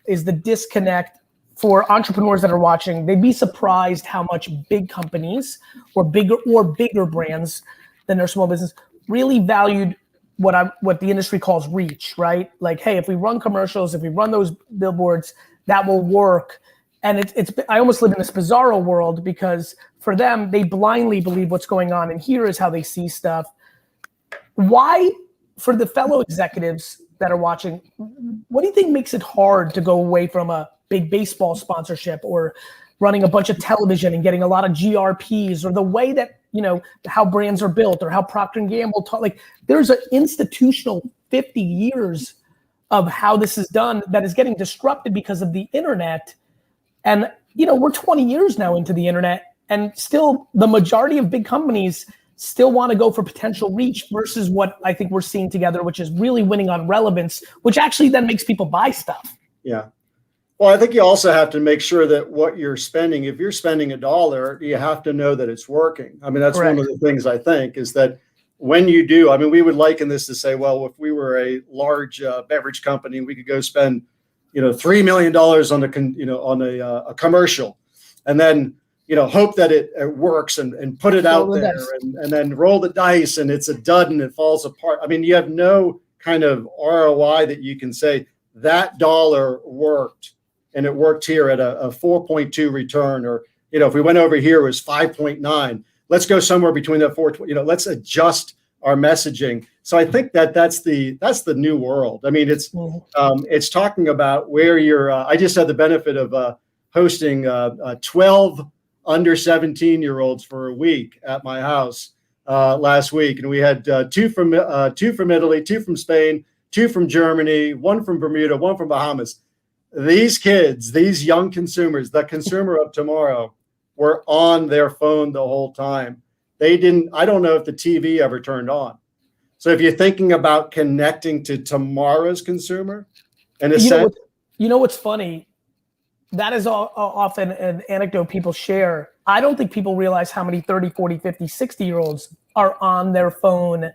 is the disconnect for entrepreneurs that are watching. They'd be surprised how much big companies or bigger brands than their small business really valued what the industry calls reach, right? Like, hey, if we run commercials, if we run those billboards, that will work. And I almost live in this bizarro world because for them, they blindly believe what's going on, and here is how they see stuff. Why, for the fellow executives that are watching, what do you think makes it hard to go away from a big baseball sponsorship or running a bunch of television and getting a lot of GRPs, or the way that, how brands are built, or how Procter & Gamble taught? Like, there's an institutional 50 years of how this is done that is getting disrupted because of the internet. And, we're 20 years now into the internet, and still the majority of big companies still want to go for potential reach versus what I think we're seeing together, which is really winning on relevance, which actually then makes people buy stuff. Yeah. Well, I think you also have to make sure that what you're spending, if you're spending $1, you have to know that it's working. I mean, that's Correct. One of the things I think is that when you do, I mean, we would liken this to say, well, if we were a large beverage company, we could go spend, $3 million on a commercial, and then, hope that it works and put it out there and then roll the dice and it's a dud and it falls apart. I mean, you have no kind of ROI that you can say that dollar worked. And it worked here at a 4.2 return, or, if we went over here, it was 5.9. Let's go somewhere between that 4, let's adjust our messaging. So I think that's the new world. I mean, it's talking about where you're, I just had the benefit of hosting 12 under 17-year-olds for a week at my house last week. And we had two from Italy, 2 from Spain, 2 from Germany, 1 from Bermuda, 1 from Bahamas. These kids, these young consumers, the consumer of tomorrow, were on their phone the whole time. I don't know if the TV ever turned on. So if you're thinking about connecting to tomorrow's consumer, in a sense. What's funny? That is often an anecdote people share. I don't think people realize how many 30, 40, 50, 60-year-olds are on their phone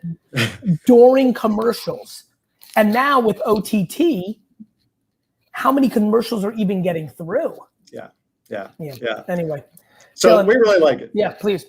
during commercials. And now with OTT, how many commercials are even getting through? Yeah. Anyway. So Dylan, we really like it. Yeah, please.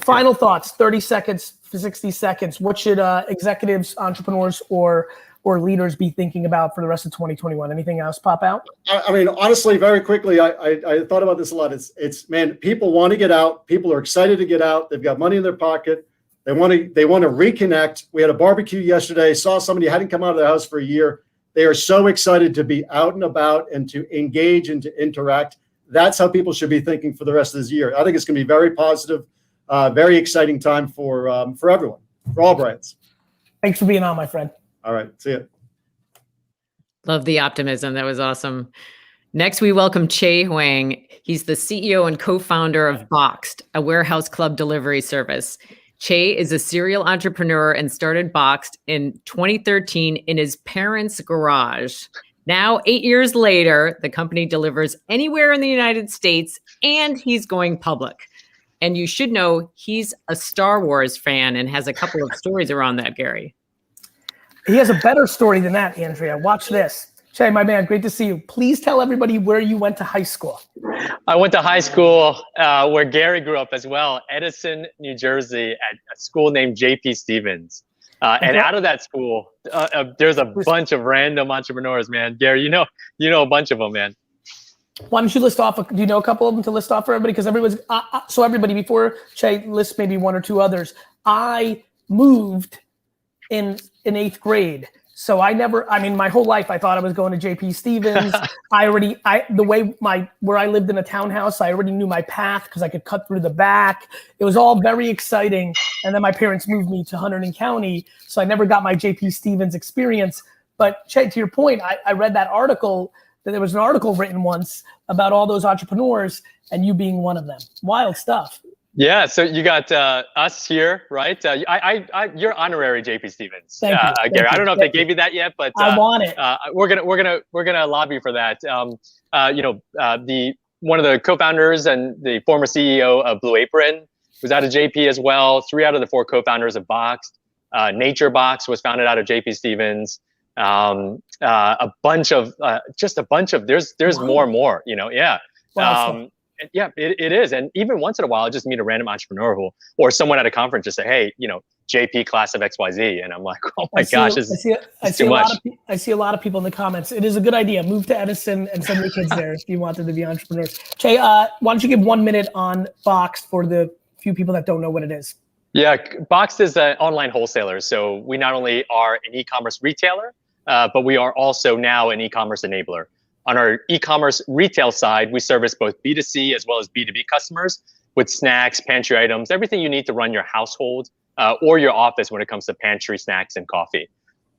Final thoughts, 30 seconds, 60 seconds. What should executives, entrepreneurs, or leaders be thinking about for the rest of 2021? Anything else pop out? I mean, honestly, very quickly, I thought about this a lot. It's man, people want to get out. People are excited to get out. They've got money in their pocket. They want to reconnect. We had a barbecue yesterday. Saw somebody hadn't come out of their house for a year. They are so excited to be out and about and to engage and to interact. That's how people should be thinking for the rest of this year. I think it's going to be very positive, very exciting time for everyone, for all brands. Thanks for being on, my friend. All right. See ya. Love the optimism. That was awesome. Next, we welcome Che Huang. He's the CEO and co-founder of Boxed, a warehouse club delivery service. Che is a serial entrepreneur and started Boxed in 2013 in his parents' garage. Now, 8 years later, the company delivers anywhere in the United States, and he's going public. And you should know he's a Star Wars fan and has a couple of stories around that, Gary. He has a better story than that, Andrea. Watch this. Che, my man, great to see you. Please tell everybody where you went to high school. I went to high school where Gary grew up as well, Edison, New Jersey, at a school named J.P. Stevens. And out of that school, there's a bunch of random entrepreneurs, man. Gary, you know a bunch of them, man. Why don't you list off? Do you know a couple of them to list off for everybody? Because everyone's so everybody before Che lists maybe one or two others. I moved in 8th grade. So my whole life I thought I was going to JP Stevens. Where I lived in a townhouse, I already knew my path because I could cut through the back. It was all very exciting. And then my parents moved me to Hunterdon County. So I never got my JP Stevens experience. But Che, to your point, I read that article, that there was an article written once about all those entrepreneurs and you being one of them. Wild stuff. Yeah, so you got us here, right? You're honorary JP Stevens. Thank you. Gary. I don't know if they gave you that yet, but I want it. We're gonna lobby for that. One of the co-founders and the former CEO of Blue Apron was out of JP as well. 3 out of the 4 co-founders of Boxed. Nature Box was founded out of JP Stevens. A bunch of there's more and more. Yeah. Wow. Yeah, it is. And even once in a while, I just meet a random entrepreneur or someone at a conference just say, hey, JP class of XYZ. And I'm like, oh my gosh, I see a lot of people in the comments. It is a good idea. Move to Edison and send your kids there if you want them to be entrepreneurs. Che, why don't you give 1 minute on Boxed for the few people that don't know what it is? Yeah, Boxed is an online wholesaler. So we not only are an e-commerce retailer, but we are also now an e-commerce enabler. On our e-commerce retail side, we service both B2C as well as B2B customers with snacks, pantry items, everything you need to run your household or your office when it comes to pantry, snacks, and coffee.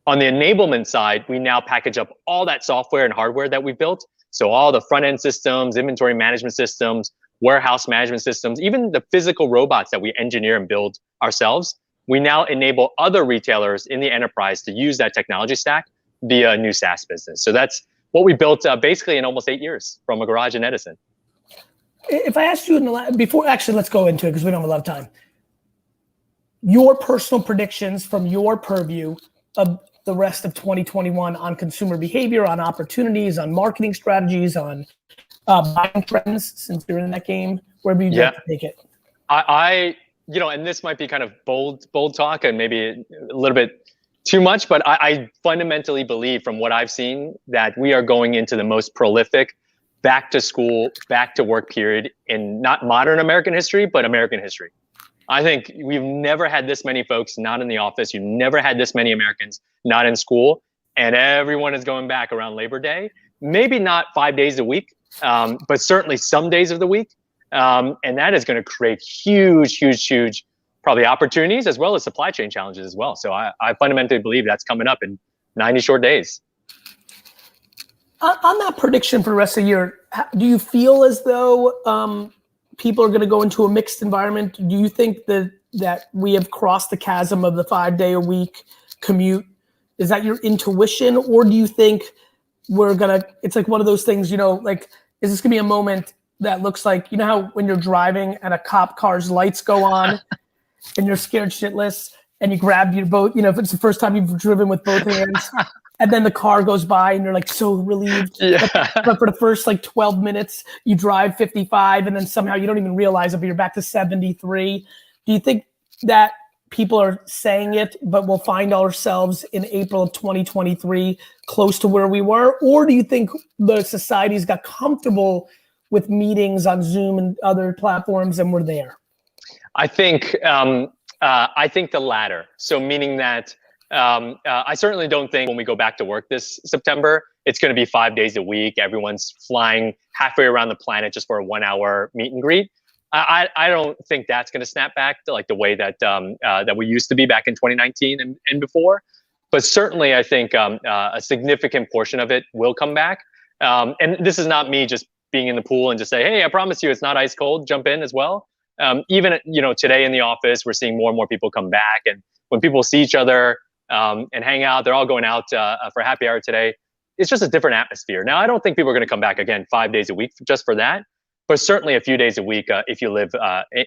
On the enablement side, we now package up all that software and hardware that we built. So all the front-end systems, inventory management systems, warehouse management systems, even the physical robots that we engineer and build ourselves, we now enable other retailers in the enterprise to use that technology stack via a new SaaS business. So that's what we built basically in almost 8 years from a garage in Edison. If I asked you let's go into it because we don't have a lot of time. Your personal predictions from your purview of the rest of 2021 on consumer behavior, on opportunities, on marketing strategies, on buying trends, since you're in that game, wherever you'd like to take it. And this might be kind of bold talk and maybe a little bit too much, but I fundamentally believe from what I've seen that we are going into the most prolific back to school, back to work period in not modern American history, but American history. I think we've never had this many folks not in the office. You've never had this many Americans not in school, and everyone is going back around Labor Day. Maybe not 5 days a week, but certainly some days of the week. And that is going to create huge probably opportunities as well as supply chain challenges as well. So I fundamentally believe that's coming up in 90 short days. On that prediction for the rest of the year, do you feel as though people are going to go into a mixed environment? Do you think that we have crossed the chasm of the 5-day-a-week commute? Is that your intuition? Or do you think it's like one of those things, is this going to be a moment that looks like, how when you're driving and a cop car's lights go on and you're scared shitless and you grab your both, if it's the first time you've driven with both hands and then the car goes by and you're like so relieved. Yeah. But for the first 12 minutes, you drive 55 and then somehow you don't even realize it, but you're back to 73. Do you think that people are saying it, but we'll find ourselves in April of 2023 close to where we were? Or do you think the society's got comfortable with meetings on Zoom and other platforms and we're there? I think the latter. So meaning that I certainly don't think when we go back to work this September, it's going to be 5 days a week. Everyone's flying halfway around the planet just for a 1 hour meet and greet. I don't think that's going to snap back to like the way that that we used to be back in 2019 and before. But certainly, I think a significant portion of it will come back. And this is not me just being in the pool and just say, hey, I promise you, it's not ice cold. Jump in as well. Even today in the office, we're seeing more and more people come back, and when people see each other and hang out, they're all going out for happy hour today. It's just a different atmosphere. Now, I don't think people are going to come back again 5 days a week just for that, but certainly a few days a week if you live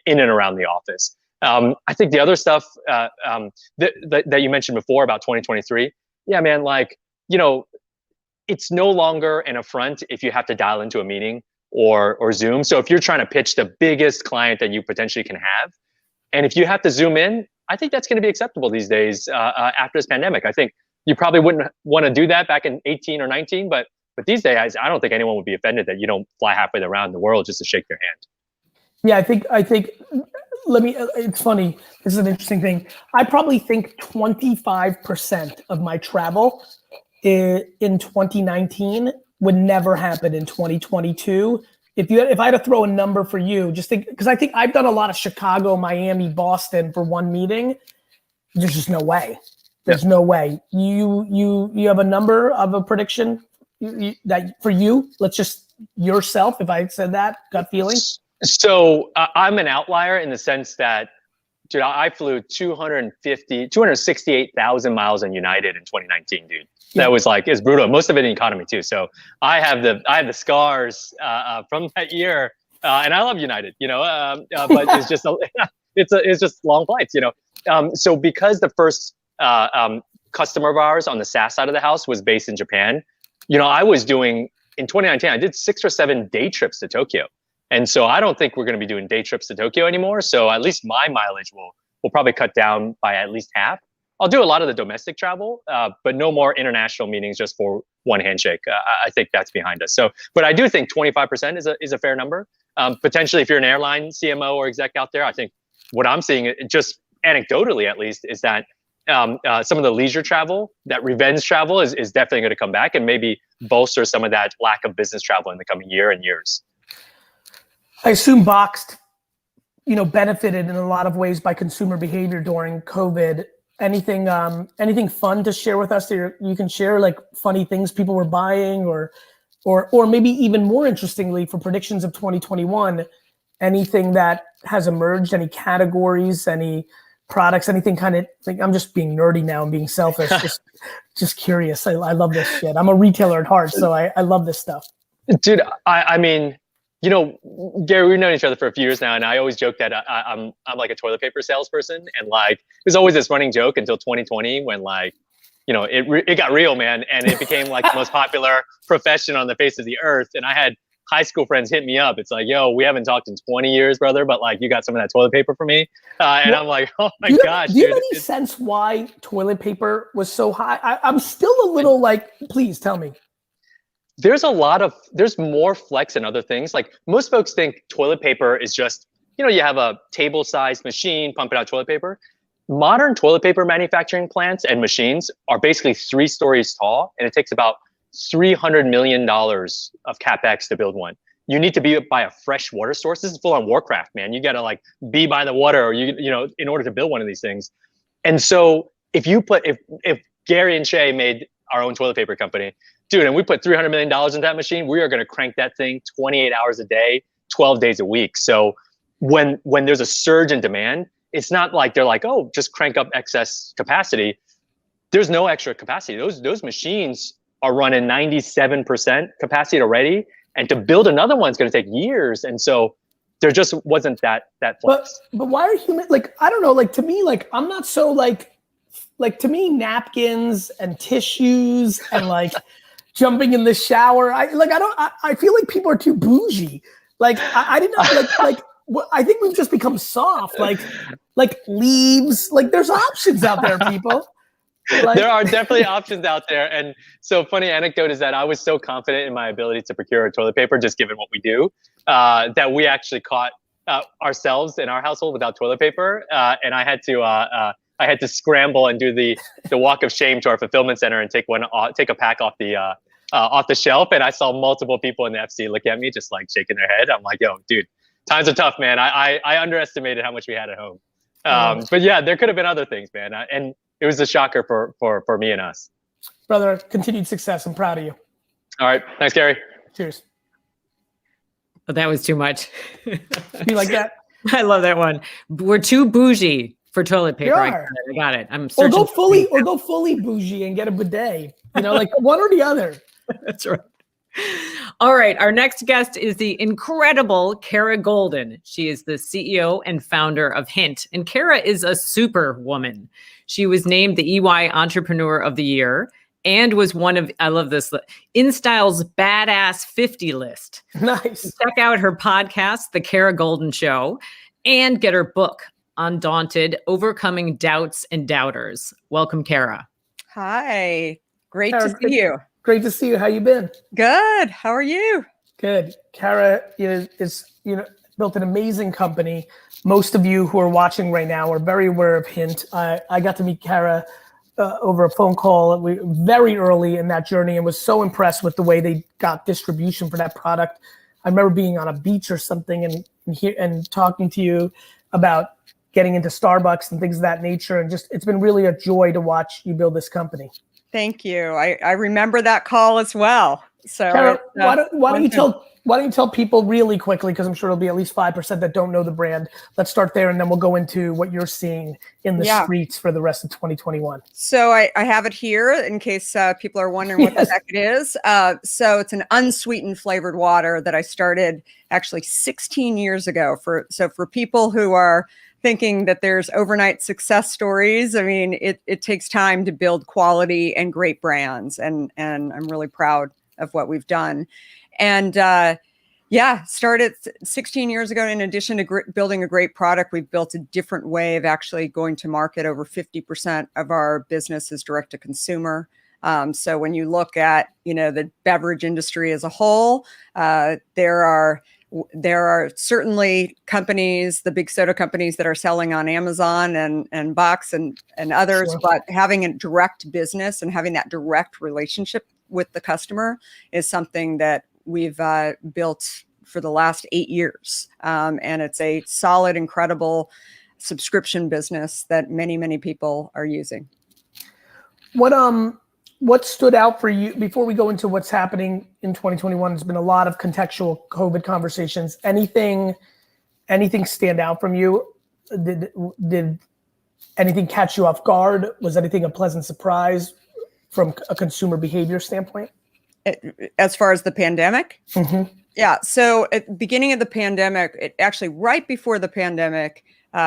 in and around the office. I think the other stuff that you mentioned before about 2023, yeah, man, like, it's no longer an affront if you have to dial into a meeting or Zoom. So if you're trying to pitch the biggest client that you potentially can have, and if you have to Zoom in, I think that's going to be acceptable these days after this pandemic. I think you probably wouldn't want to do that back in 18 or 19, but these days, I don't think anyone would be offended that you don't fly halfway around the world just to shake their hand. Yeah, I think, it's funny. This is an interesting thing. I probably think 25% of my travel in 2019 would never happen in 2022. If I had to throw a number for you, just think, because I think I've done a lot of Chicago, Miami, Boston for one meeting. There's just no way. There's no way. You have a number of a prediction that for you? Let's just yourself. If I said that, gut feeling. So I'm an outlier in the sense that, dude, I flew 268,000 miles on United in 2019, dude. Yeah. That was like, it's brutal. Most of it in economy too. So I have the scars from that year, and I love United, but it's just it's just long flights, So because the first customer of ours on the SaaS side of the house was based in Japan, I was doing in 2019, I did 6 or 7 day trips to Tokyo. And so I don't think we're going to be doing day trips to Tokyo anymore. So at least my mileage will probably cut down by at least half. I'll do a lot of the domestic travel, but no more international meetings just for one handshake. I think that's behind us. So, but I do think 25% is a fair number. Potentially, if you're an airline CMO or exec out there, I think what I'm seeing, just anecdotally at least, is that some of the leisure travel, that revenge travel is definitely going to come back and maybe bolster some of that lack of business travel in the coming year and years. I assume Boxed, benefited in a lot of ways by consumer behavior during COVID. Anything fun to share with us that you can share, like funny things people were buying, or maybe even more interestingly for predictions of 2021, anything that has emerged, any categories, any products, anything kind of like, I'm just being nerdy now and being selfish, just curious. I love this shit. I'm a retailer at heart, so I love this stuff. Dude, I mean, Gary, we've known each other for a few years now, and I always joke that I'm like a toilet paper salesperson, and like there's always this running joke until 2020 when it got real, man, and it became like the most popular profession on the face of the earth. And I had high school friends hit me up. It's like, yo, we haven't talked in 20 years, brother, but like you got some of that toilet paper for me, and I'm like, oh my gosh, dude. Do you have any sense why toilet paper was so high? I'm still a little like, please tell me. There's more flex and other things. Like most folks think toilet paper is just, you have a table sized machine pumping out toilet paper. Modern toilet paper manufacturing plants and machines are basically 3 stories tall, and it takes about $300 million of CapEx to build one. You need to be by a fresh water source. This is full on Warcraft, man. You got to like be by the water, or in order to build one of these things. And so if Gary and Shay made our own toilet paper company, dude, and we put $300 million in that machine, we are going to crank that thing 28 hours a day, 12 days a week. So when there's a surge in demand, it's not like they're like, oh, just crank up excess capacity. There's no extra capacity. Those machines are running 97% capacity already, and to build another one is going to take years. And so there just wasn't that flex. But why are humans like, I don't know, like to me, like I'm not so like to me, napkins and tissues and like jumping in the shower. I feel like people are too bougie. Like I didn't know, like I think we've just become soft. Like leaves. Like there's options out there, people. Like, there are definitely options out there. And so funny anecdote is that I was so confident in my ability to procure toilet paper, just given what we do, that we actually caught ourselves in our household without toilet paper, and I had to scramble and do the walk of shame to our fulfillment center and take a pack off the shelf. And I saw multiple people in the FC look at me just like shaking their head. I'm like, yo, dude, Times are tough, man. I underestimated how much we had at home. But yeah, there could have been other things, man. And it was a shocker for me and us. Brother, continued success. I'm proud of you. All right. Thanks, Gary. Cheers. But that was too much. You like that? I love that one. We're too bougie for toilet paper. I got it. I'm searching. Or go fully bougie and get a bidet. You know, like one or the other. That's right. All right. Our next guest is the incredible Kara Golden. She is the CEO and founder of Hint. And Kara is a super woman. She was named the EY Entrepreneur of the Year and was one of, I love this, InStyle's Badass 50 list. Nice. Check out her podcast, The Kara Golden Show, and get her book, Undaunted, Overcoming Doubts and Doubters. Welcome, Kara. Hi. Great Kara, to see you. Great to see you. How you been? Good. How are you? Good. Kara is built an amazing company. Most of you who are watching right now are very aware of Hint. I got to meet Kara over a phone call very early in that journey and was so impressed with the way they got distribution for that product. I remember being on a beach or something and talking to you about getting into Starbucks and things of that nature. And just, it's been really a joy to watch you build this company. Thank you. I remember that call as well. So Kara, why don't you tell people really quickly, because I'm sure there'll be at least 5% that don't know the brand. Let's start there, and then we'll go into what you're seeing in the streets for the rest of 2021. So I have it here in case people are wondering what the heck it is. So it's an unsweetened flavored water that I started actually 16 years ago. For people who are thinking that there's overnight success stories, I mean, it takes time to build quality and great brands, and I'm really proud of what we've done. And started 16 years ago. In addition to building a great product, we've built a different way of actually going to market. Over 50% of our business is direct to consumer. So when you look at, the beverage industry as a whole, there are certainly companies, the big soda companies, that are selling on Amazon and Box and others, sure. But having a direct business and having that direct relationship with the customer is something that we've built for the last 8 years. And it's a solid, incredible subscription business that many, many people are using. What stood out for you before we go into what's happening in 2021? There's been a lot of contextual COVID conversations. Anything stand out from you? Did anything catch you off guard? Was anything a pleasant surprise from a consumer behavior standpoint? As far as the pandemic? Mm-hmm. Yeah. So at the beginning of the pandemic, right before the pandemic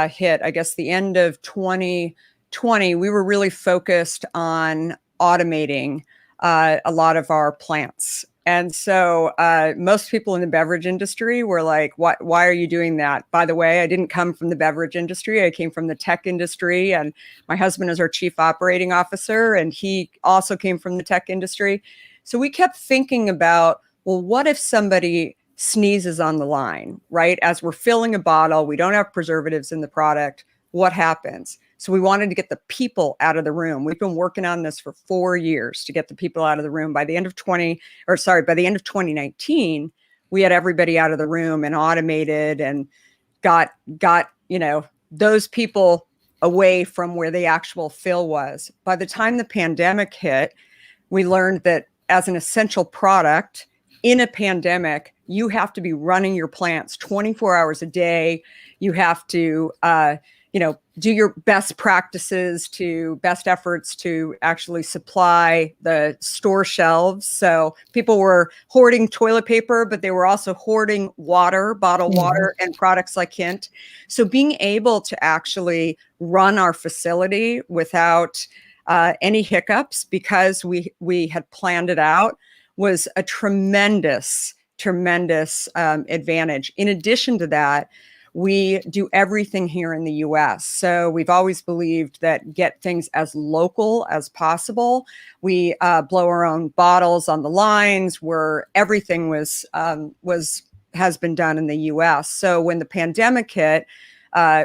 hit, I guess the end of 2020, we were really focused on automating a lot of our plants. And so most people in the beverage industry were like, why are you doing that? By the way, I didn't come from the beverage industry. I came from the tech industry, and my husband is our chief operating officer, and he also came from the tech industry. So we kept thinking about, well, what if somebody sneezes on the line, right? As we're filling a bottle, we don't have preservatives in the product. What happens? So we wanted to get the people out of the room. We've been working on this for 4 years to get the people out of the room. By the end of 2019, we had everybody out of the room and automated and got those people away from where the actual fill was. By the time the pandemic hit, we learned that as an essential product in a pandemic, you have to be running your plants 24 hours a day. You have to, do your best practices to best efforts to actually supply the store shelves. So people were hoarding toilet paper, but they were also hoarding water, bottled water, and products like Hint. So being able to actually run our facility without any hiccups, because we had planned it out, was a tremendous advantage. In addition to that, we do everything here in the US. So we've always believed that get things as local as possible. We blow our own bottles on the lines, where everything has been done in the US. So when the pandemic hit,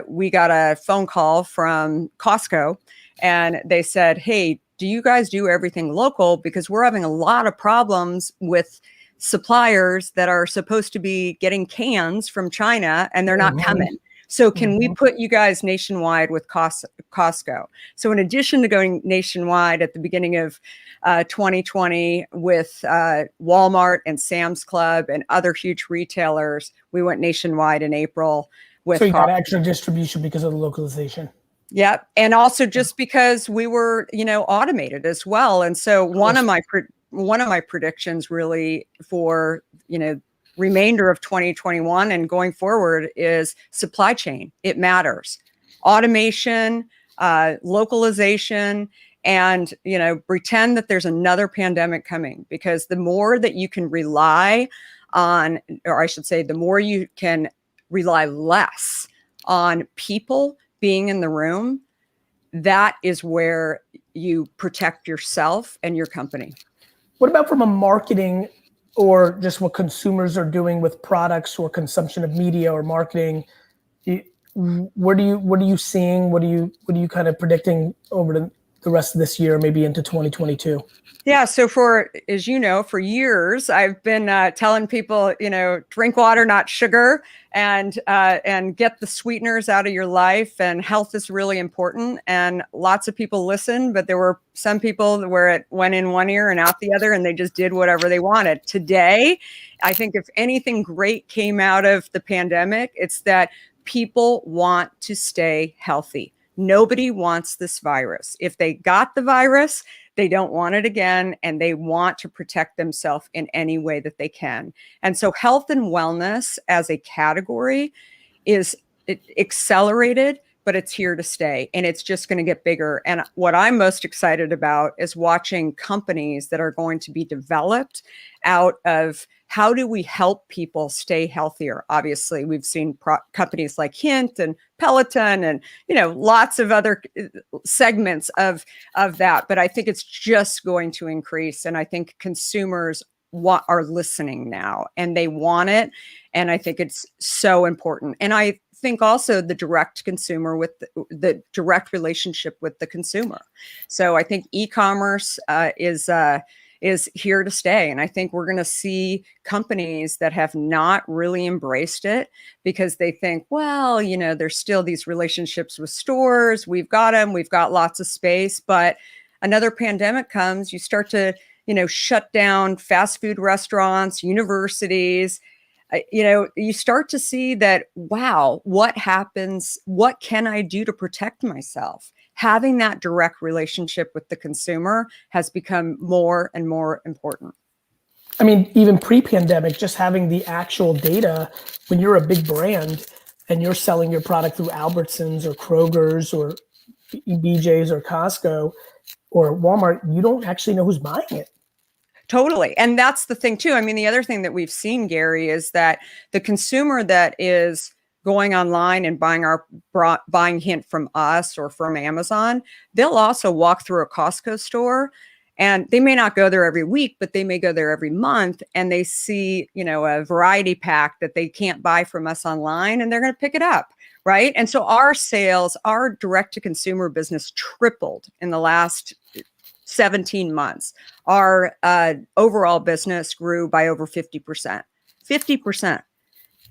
we got a phone call from Costco, and they said, "Hey, do you guys do everything local? Because we're having a lot of problems with suppliers that are supposed to be getting cans from China and they're not coming. So can we put you guys nationwide with Costco? So in addition to going nationwide at the beginning of 2020 with Walmart and Sam's Club and other huge retailers, we went nationwide in April with So you got extra distribution because of the localization. Yeah. And also just because we were, automated as well. And so one of my predictions really for, remainder of 2021 and going forward is supply chain. It matters. Automation, localization, and, pretend that there's another pandemic coming, because the more that you can rely on, or I should say, the more you can rely less on people being in the room, that is where you protect yourself and your company. What about from a marketing or just what consumers are doing with products or consumption of media or marketing? What are you seeing? What are you kind of predicting over the rest of this year, maybe into 2022? Yeah. So for years, I've been telling people, drink water, not sugar, and get the sweeteners out of your life. And health is really important. And lots of people listen, but there were some people where it went in one ear and out the other, and they just did whatever they wanted. Today, I think if anything great came out of the pandemic, it's that people want to stay healthy. Nobody wants this virus. If they got the virus, they don't want it again, and they want to protect themselves in any way that they can. And so health and wellness as a category is accelerated, but it's here to stay, and it's just going to get bigger. And what I'm most excited about is watching companies that are going to be developed out of how do we help people stay healthier. Obviously, we've seen companies like Hint and Peloton and lots of other segments of that. But I think it's just going to increase, and I think consumers are listening now, and they want it, and I think it's so important. And I think also the direct consumer with the direct relationship with the consumer. So I think e-commerce is here to stay. And I think we're going to see companies that have not really embraced it because they think, well, there's still these relationships with stores. We've got them. We've got lots of space. But another pandemic comes, you start to, shut down fast food restaurants, universities. You start to see that, wow, what happens? What can I do to protect myself? Having that direct relationship with the consumer has become more and more important. I mean, even pre-pandemic, just having the actual data, when you're a big brand and you're selling your product through Albertsons or Kroger's or BJ's or Costco or Walmart, you don't actually know who's buying it. Totally. And that's the thing too. I mean, the other thing that we've seen, Gary, is that the consumer that is going online and buying Hint from us or from Amazon, they'll also walk through a Costco store, and they may not go there every week, but they may go there every month, and they see, a variety pack that they can't buy from us online, and they're going to pick it up. Right. And so our sales, our direct to consumer business tripled in the last 17 months. Our overall business grew by over 50%. 50%.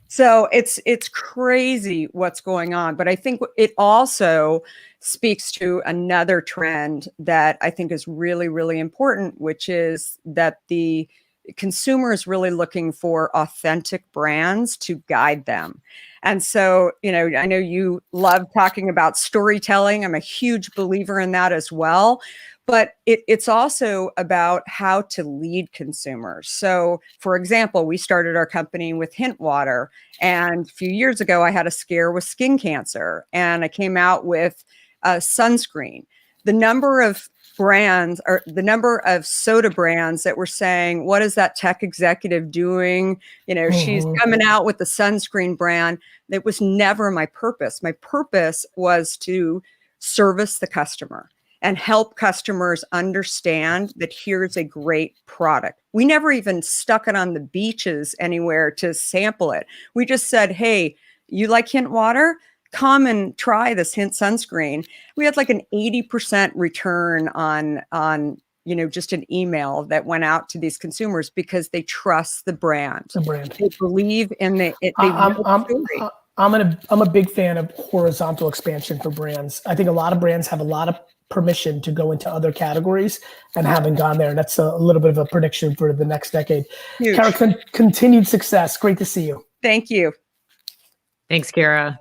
So it's crazy what's going on. But I think it also speaks to another trend that I think is really, really important, which is that the consumer is really looking for authentic brands to guide them. And so, I know you love talking about storytelling. I'm a huge believer in that as well. But it's also about how to lead consumers. So, for example, we started our company with Hint Water. And a few years ago, I had a scare with skin cancer. And I came out with sunscreen. The number of brands, or the number of soda brands that were saying, what is that tech executive doing? She's coming out with the sunscreen brand. That was never my purpose. My purpose was to service the customer and help customers understand that here's a great product. We never even stuck it on the beaches anywhere to sample it. We just said, hey, you like Hint Water? Come and try this Hint sunscreen. We had like an 80% return on just an email that went out to these consumers because they trust the brand. The brand. They believe in the story. I'm a big fan of horizontal expansion for brands. I think a lot of brands have a lot of permission to go into other categories and haven't gone there. And that's a little bit of a prediction for the next decade. Huge. Kara, continued success. Great to see you. Thank you. Thanks, Kara.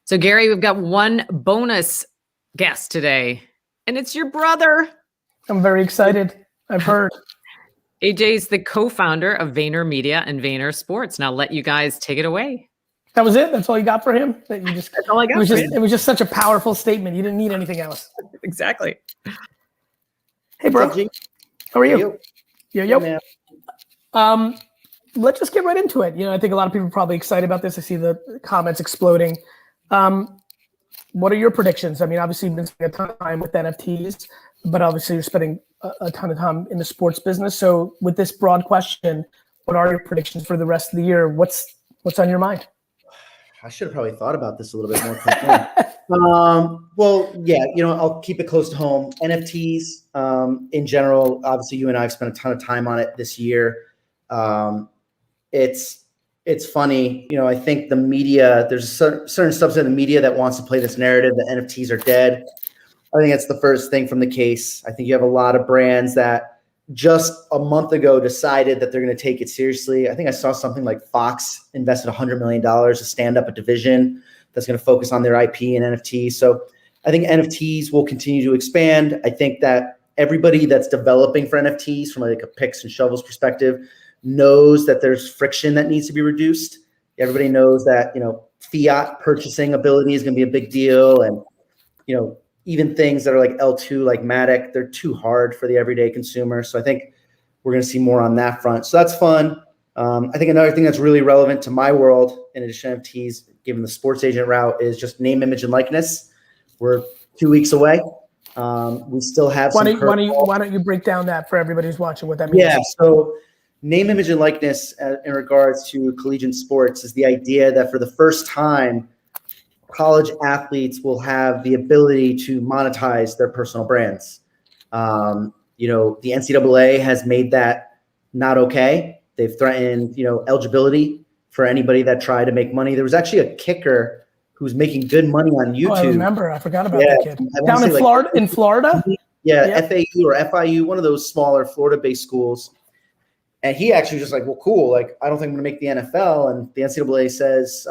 So Gary, we've got one bonus guest today, and it's your brother. I'm very excited. I've heard. AJ's the co-founder of VaynerMedia and Vayner Sports. Now let you guys take it away. That was it? That's all you got for him? That's all I got. It was just such a powerful statement. You didn't need anything else. Exactly. Hey, bro. How are you? Yo. Let's just get right into it. I think a lot of people are probably excited about this. I see the comments exploding. What are your predictions? I mean, obviously you've been spending a ton of time with NFTs, but obviously you're spending a ton of time in the sports business. So with this broad question, what are your predictions for the rest of the year? What's on your mind? I should have probably thought about this a little bit more. Well, yeah, I'll keep it close to home. NFTs in general, obviously you and I have spent a ton of time on it this year. It's funny, I think the media, there's a certain subset of the media that wants to play this narrative that NFTs are dead. I think that's the first thing from the case. I think you have a lot of brands that just a month ago decided that they're going to take it seriously. I think I saw something like Fox invested $100 million to stand up a division that's going to focus on their IP and NFTs. So I think NFTs will continue to expand. I think that everybody that's developing for NFTs from like a picks and shovels perspective knows that there's friction that needs to be reduced. Everybody knows that, fiat purchasing ability is going to be a big deal. And, even things that are like L2, like Matic, they're too hard for the everyday consumer. So I think we're going to see more on that front. So that's fun. I think another thing that's really relevant to my world, in addition to NFTs, given the sports agent route, is just name, image, and likeness. We're 2 weeks away. We still have why don't you break down that for everybody who's watching what that means? Yeah, so name, image, and likeness in regards to collegiate sports is the idea that for the first time, college athletes will have the ability to monetize their personal brands. The NCAA has made that not okay. They've threatened, eligibility for anybody that tried to make money. There was actually a kicker who's making good money on YouTube. Oh, I remember. I forgot about that kid. Down in Florida? In Florida? Yeah, FAU or FIU, one of those smaller Florida-based schools. And he actually was just like, well, cool. Like, I don't think I'm going to make the NFL. And the NCAA says,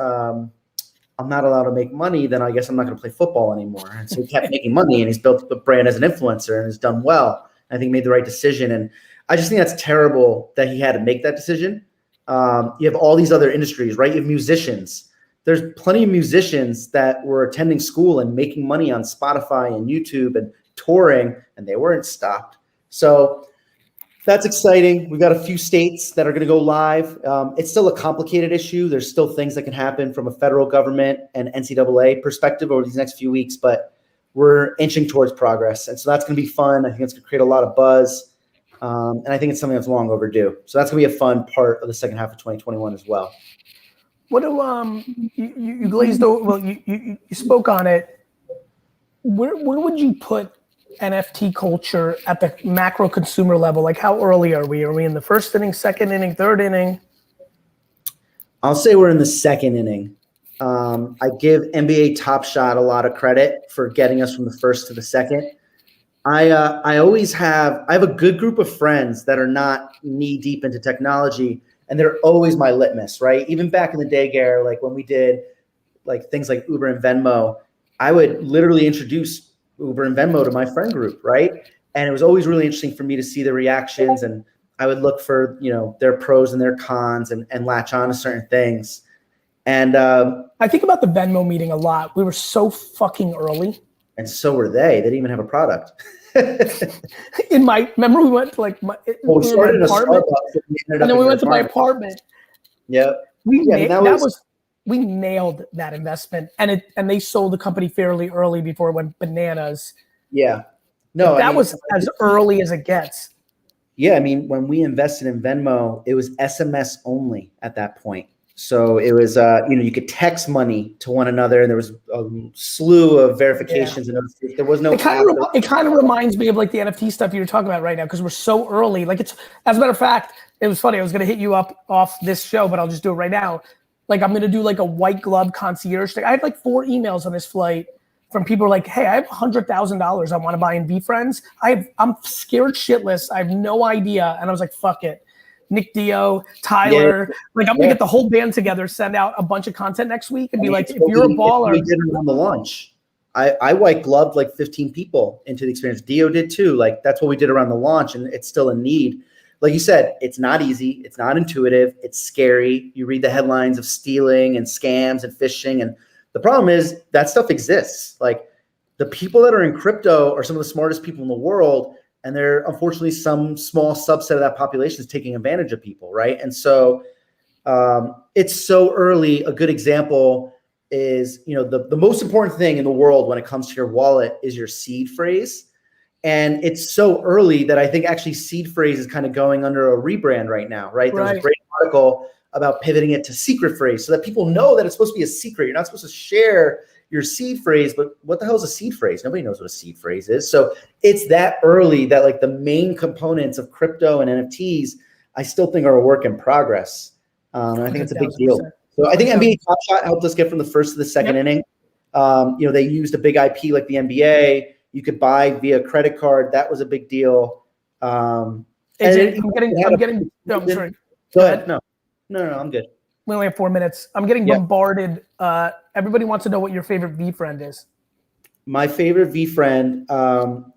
I'm not allowed to make money, then I guess I'm not going to play football anymore. And so he kept making money, and he's built the brand as an influencer and has done well. I think made the right decision. And I just think that's terrible that he had to make that decision. You have all these other industries, right? You have musicians. There's plenty of musicians that were attending school and making money on Spotify and YouTube and touring, and they weren't stopped. So that's exciting. We've got a few states that are going to go live. It's still a complicated issue. There's still things that can happen from a federal government and NCAA perspective over these next few weeks, but we're inching towards progress. And so that's going to be fun. I think it's going to create a lot of buzz. And I think it's something that's long overdue. So that's going to be a fun part of the second half of 2021 as well. What do you glazed over? Well, you spoke on it. Where would you put NFT culture at the macro consumer level? Like, how early are we? Are we in the first inning, second inning, third inning? I'll say we're in the second inning. I give NBA Top Shot a lot of credit for getting us from the first to the second. I have a good group of friends that are not knee deep into technology, and they're always my litmus, right? Even back in the day, Gary, like when we did like things like Uber and Venmo, I would literally introduce Uber and Venmo to my friend group, right? And it was always really interesting for me to see the reactions, and I would look for, their pros and their cons and latch on to certain things. And I think about the Venmo meeting a lot. We were so fucking early. And so were they. They didn't even have a product. Remember we went to like we started in a apartment, and then we went to my apartment. Yeah. We nailed that investment, and they sold the company fairly early before it went bananas. Yeah. No, that was as early as it gets. Yeah, I mean, when we invested in Venmo, it was SMS only at that point. So it was, you could text money to one another, and there was a slew of verifications, and there was no. It kind of reminds me of like the NFT stuff you're talking about right now, because we're so early. Like it's, as a matter of fact, it was funny. I was gonna hit you up off this show, but I'll just do it right now. Like I'm gonna do like a white glove concierge thing. I had like 4 emails on this flight from people who are like, hey, I have $100,000 I want to buy in VeeFriends. I'm scared shitless. I have no idea, and I was like, fuck it. Nick Dio, Tyler, like I'm gonna get the whole band together, send out a bunch of content next week, and be like, if you're a baller. We did it on the launch. I white gloved like 15 people into the experience. Dio did too. Like that's what we did around the launch, and it's still a need. Like you said, it's not easy. It's not intuitive. It's scary. You read the headlines of stealing and scams and phishing, and the problem is that stuff exists. Like the people that are in crypto are some of the smartest people in the world. And there, unfortunately, some small subset of that population is taking advantage of people, right? And so it's so early. A good example is, the most important thing in the world when it comes to your wallet is your seed phrase. And it's so early that I think actually seed phrase is kind of going under a rebrand right now, right? There was a great article about pivoting it to secret phrase so that people know that it's supposed to be a secret. You're not supposed to share your seed phrase, but what the hell is a seed phrase? Nobody knows what a seed phrase is. So it's that early that like the main components of crypto and NFTs, I still think are a work in progress. And I think it's a big deal. So I think NBA Top Shot helped us get from the first to the second inning. They used a big IP like the NBA. You could buy via credit card. That was a big deal. I'm sorry. Go ahead. No, I'm good. We only have 4 minutes. I'm getting bombarded. Everybody wants to know what your favorite VeeFriend is. My favorite VeeFriend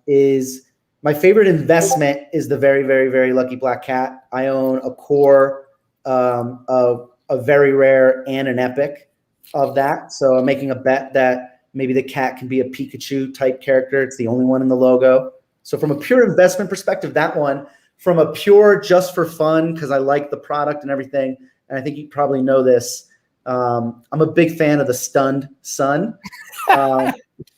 is my favorite investment is the very, very, very lucky black cat. I own a core of a very rare and an epic of that. So I'm making a bet that maybe the cat can be a Pikachu type character. It's the only one in the logo. So from a pure investment perspective, that one. From a pure just for fun, because I like the product and everything, and I think you probably know this, I'm a big fan of the Stunned Sun.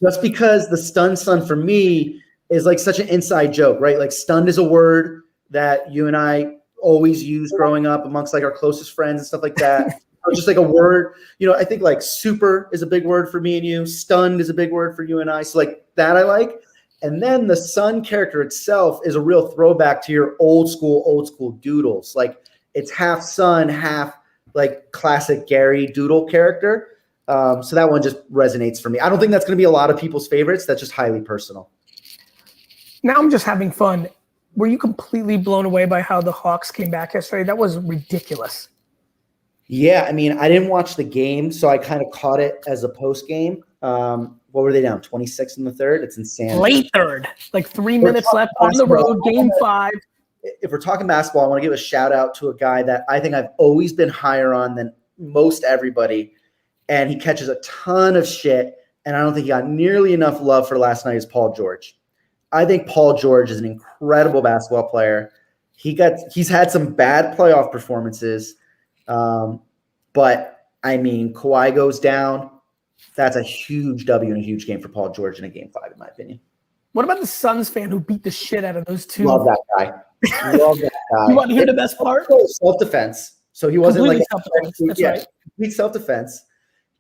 Just because the Stunned Sun for me is like such an inside joke, right? Like stunned is a word that you and I always use growing up amongst like our closest friends and stuff like that. It's just like a word, I think like super is a big word for me and you. Stunned is a big word for you and I. So like that I like. And then the sun character itself is a real throwback to your old school doodles. Like it's half sun, half like classic Gary doodle character. So that one just resonates for me. I don't think that's going to be a lot of people's favorites. That's just highly personal. Now I'm just having fun. Were you completely blown away by how the Hawks came back yesterday? That was ridiculous. Yeah, I mean, I didn't watch the game, so I kind of caught it as a post game. What were they down? 26 in the third? It's insane. Late third, like 3 minutes left on the road, game 5. If we're talking basketball, I want to give a shout out to a guy that I think I've always been higher on than most everybody. And he catches a ton of shit. And I don't think he got nearly enough love for last night is Paul George. I think Paul George is an incredible basketball player. He's had some bad playoff performances. But I mean, Kawhi goes down. That's a huge W and a huge game for Paul George in a game 5, in my opinion. What about the Suns fan who beat the shit out of those two? Love that guy. Love that guy. You want to hear the best part? Self-defense. So he wasn't completely like self-defense. That's right. Complete self-defense.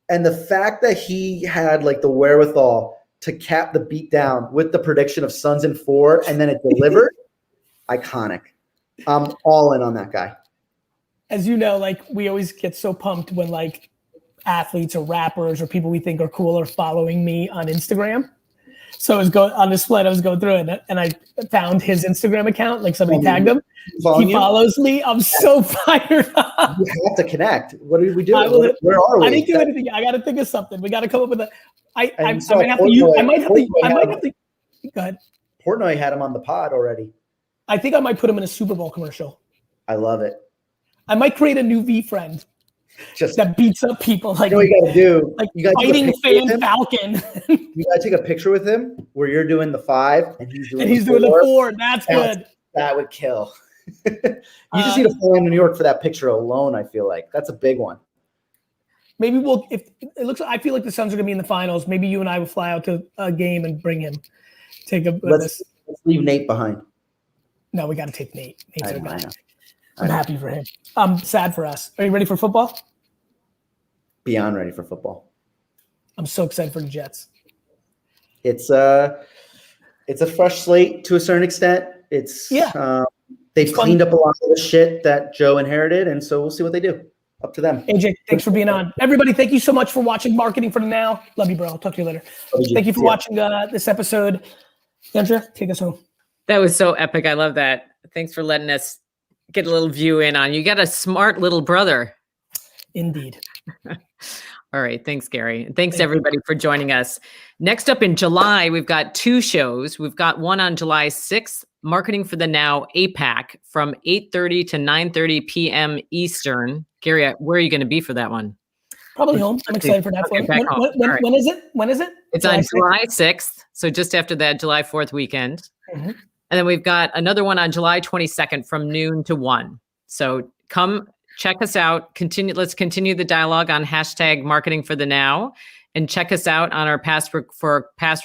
And the fact that he had like the wherewithal to cap the beat down with the prediction of Suns in 4 and then it delivered, iconic. I'm all in on that guy. As you know, like we always get so pumped when like athletes or rappers or people we think are cool are following me on Instagram. So I was on this flight, I was going through it and I found his Instagram account, like somebody tagged him. He follows me. I'm so fired up. You have to connect. What did we do? Where are we? I didn't do anything. I got to think of something. We got to come up with a. I might have to. Go ahead. Portnoy had him on the pod already. I think I might put him in a Super Bowl commercial. I love it. I might create a new VeeFriend. Just that beats up people like what you gotta do. Like you fighting fan Falcon. You gotta take a picture with him where you're doing the 5 and he's doing the 4. That's good. That would kill. You just need to fly in New York for that picture alone. I feel like that's a big one. Maybe if it looks, I feel like the Suns are gonna be in the finals. Maybe you and I will fly out to a game and bring him. Let's leave Nate behind. No, we got to take Nate. Nate's our guy. I'm happy for him. I'm sad for us. Are you ready for football? beyond ready for football. I'm so excited for the Jets. It's a fresh slate to a certain extent. They've cleaned up a lot of the shit that Joe inherited, and so we'll see what they do. Up to them. AJ, thanks for being on. Everybody, thank you so much for watching Marketing for the Now. Love you, bro. I'll talk to you later. Thank you for watching this episode. Andrea, take us home. That was so epic. I love that. Thanks for letting us get a little view in on you. Got a smart little brother. Indeed. All right. Thanks, Gary. And thanks everybody for joining us. Next up in July, we've got 2 shows. We've got one on July 6th, Marketing for the Now APAC from 8:30 to 9:30 p.m. Eastern. Gary, where are you going to be for that one? Probably home. I'm excited for that. When is it? When is it? It's on July 6th. So just after that July 4th weekend. Mm-hmm. And then we've got another one on July 22nd from noon to 1. So come check us out. Let's continue the dialogue on hashtag Marketing for the Now, and check us out on our past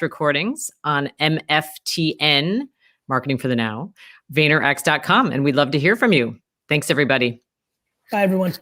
recordings on MFTN, Marketing for the Now, VaynerX.com. And we'd love to hear from you. Thanks, everybody. Bye, everyone.